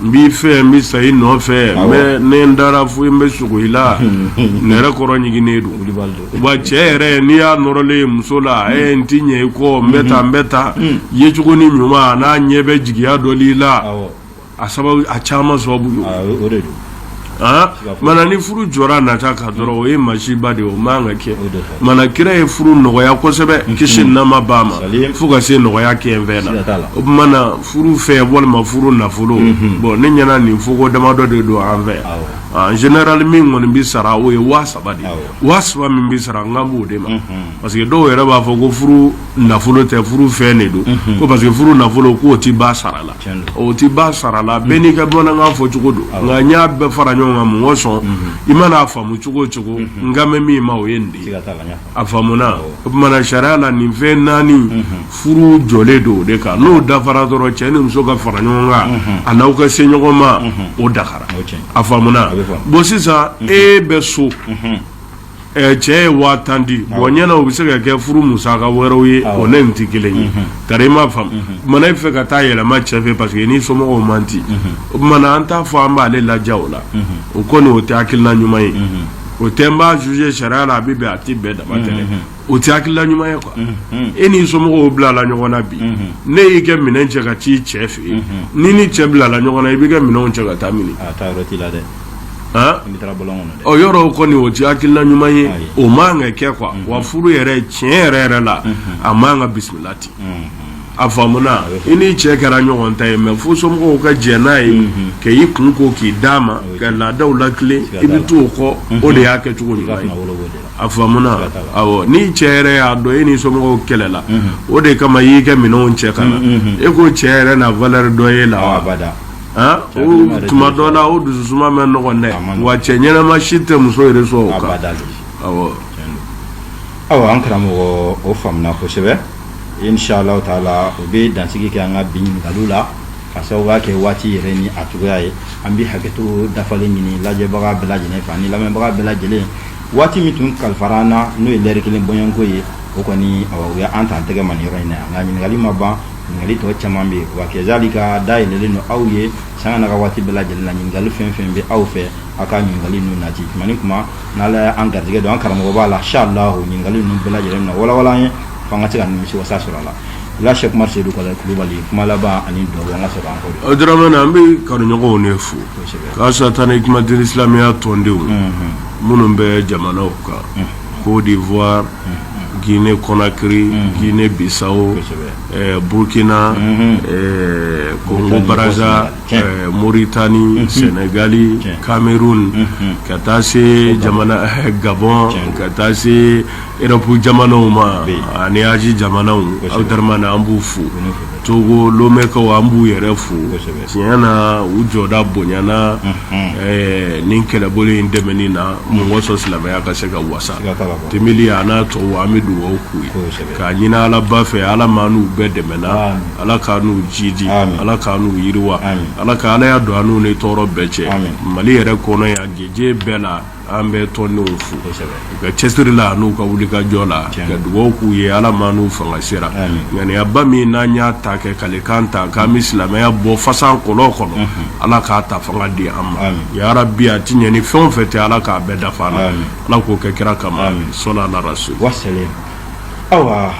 n b'i fɛ n bɛ sa i nɔfɛ mais ne n dara fo n bɛ sogo i la nɛrɛ kɔrɔ ɲiginnen don wa cɛ yɛrɛ n'i y'a nɔrɔlen ye muso la n ti ɲɛ i kɔ n bɛ taa yecogo ni ɲuman n'a ɲɛ bɛ jigiya dɔ l'i la a caman sababu ye mana ni furu jɔra nata ka dɔrɔn o ye masiba de o man ka kɛ mana kira ye furu nɔgɔya kosɛbɛ kisi nama ba ma fo ka se nɔgɔya kɛ fɛn na o mana furu fɛ walima furu nafolo bon ne ɲɛna nin foko damadɔ de don an fɛ en général min kɔni bi sara o ye 3000 de 3000 min bi sara n ka b'o de ma parce que dɔw yɛrɛ b'a fɔ ko furu nafolo tɛ furu fɛn de don ko parce que furu nafolo k'o ti ba sara la o ti ba sara la bɛɛ n'i ka bamanankan fɔ cogo don nka n y'a bɛɛ fara ɲɔgɔn kan mɔgɔ sɔn i mana a faamu cogo o cogo n ka mɛn min ma o ye nin de ye a faamuna o tumana sariya la nin fɛn 4 furu jɔlen don o de kan n'o dafara dɔrɔn cɛ ni muso ka fara ɲɔgɔn kan a n'aw ka se ɲɔgɔn ma o dakara a faamuna bon sisan e bɛ so cɛ ye 1000 di bon ɲɛna o bɛ se ka kɛ furu musaka wɛrɛw ye o ne nin tɛ kelen ye kari i m'a faamu mana i fɛ ka taa yɛlɛma cɛ fɛ parce que ni somɔgɔw man di o tumana an t'a fɔ an b'ale laja o la o kɔni o tɛ hakilina ɲuman ye o tɛ n b'a juger sariya la a bɛ bɛn a tɛ bɛn dama tɛmɛ o tɛ hakilina ɲuman ye quoi e n'i somɔgɔw bila la ɲɔgɔn na bi ne y'i kɛ minɛn cɛ ka t'i cɛ fɛ yen ni ni cɛ bila la ɲɔgɔn na i b'i kɛ minɛnw cɛ ka taa mini o yɔrɔ kɔni o tɛ hakilina ɲuman ye o man ka kɛ quoi wa furu yɛrɛ tiɲɛ yɛrɛ la a man ka bisimila ten a faamuna i ni cɛ kɛra ɲɔgɔn ta ye mais fo somɔgɔw ka jɛ n'a ye k'i kun ko k'i d'a ma ka laadaw latilen i bɛ t'o kɔ o de y'a kɛcogo ɲuman ye a faamuna awɔ ni cɛ yɛrɛ y'a dɔn e ni somɔgɔw kɛlɛla o de kama i y'i kɛ minɛnw cɛ ka na e ko cɛ yɛrɛ na valeur dɔ ye la o tuma dɔ la o dususuma mɛn nɔgɔn dɛ wa cɛ ɲɛnama si tɛ muso yɛrɛ sɔn o kan awɔ an karamɔgɔ o faamuna kosɛbɛ inshallah taala o bɛ dansigi kɛ an ka bi ɲininkaliw la ka sababuya kɛ waati yɛrɛ ni a cogoya ye an bɛ hakɛto dafalen ɲini lajɛbaga bɛɛ lajɛlen fɛ ani lamɛnbaga bɛɛ lajɛlen waati min tun kalifara an na n'o ye lɛri kelen bɔɲɔgɔnko ye o kɔni o ye an t'an tɛgɛ ma nin yɔrɔ in na nka ɲininkali ma ban ɲininkali tɔ caman bɛ yen wa kɛzalika dayɛlɛlen don aw ye sanga n'a ka waati bɛɛ lajɛlen na ɲininkali fɛn fɛn bɛ aw fɛ aw ka ɲininkali ninnu nati tuma ni kuma n'ala an garijɛgɛ don an karamɔgɔ b'a la inshallah ɲininkali ninnu bɛɛ lajɛlen na walawala an ye fo an ka se ka nimisi wasa sɔrɔ a la la Cheikh Umar Seydou Kulubali kuma laban ani dugawu an ka sɔrɔ an kɔ o Dramane an bɛ kanuɲɔgɔnw ne fo k'a satan hikmatul islamiya tɔndenw minnu bɛ jamanaw kan Côte d'Ivoire Guinée Conakry Guinée Bissau Burkina Congo Brazza Mauritanie Sénégali Cameroun ka taa se jamana Gabon ka taa se Europe jamanaw ma ani Asie jamanaw aw Dramane an b'u fo Togo Lomɛkaw an b'u yɛrɛ fo tiɲɛ na u jɔda bonyana nin kɛlɛbolo in dɛmɛni na mɔgɔ sɔn silamɛya ka se ka wasa temeli a n'a tɔw an bɛ dugawu k'u ye k'a ɲini Ala ba fɛ Ala ma n'u bɛɛ dɛmɛna Ala k'a n'u jidi Ala k'a n'u yiriwa Ala ka Ala y'a don an n'u ni tɔɔrɔ bɛɛ cɛ Mali yɛrɛ kɔnɔ yan gɛjɛ bɛɛ la an bɛ tɔndenw fo u ka cɛsiri la n'u ka wulikajɔ la ka dugawu k'u ye Ala ma n'u fanga sera ŋaniyaba min n'an y'a ta kɛ kalekan ta k'an bɛ silamɛya bɔ fasan kɔlɔn kɔnɔ Ala k'a ta fanga di an ma ya Rabbi a ti ɲɛ ni fɛn o fɛn tɛ Ala k'a bɛɛ dafa an na Ala k'o kɛ kira kama sɔli ala rasul wassalam awa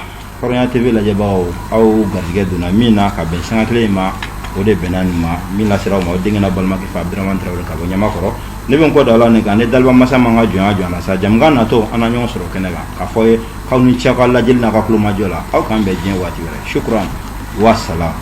Hɔrɔnya TV lajɛbagaw aw garijɛgɛ donna min na ka bɛn sanga kelen ma o de bɛnna nin ma min lasera aw ma o denkɛ n'a balimakɛ fɛ Abdramane Traoré ka bɔ Ɲamakɔrɔ ne bɛ n kɔ da Ala ne kan ne daliba masa man ka jɔnya jɔn na sa jamukan natɔ an na ɲɔgɔn sɔrɔ kɛnɛ kan k'a fɔ ye aw ni ce aw ka lajɛli n'a ka kulomajɔ la aw k'an bɛn diɲɛ waati wɛrɛ shukran wa salam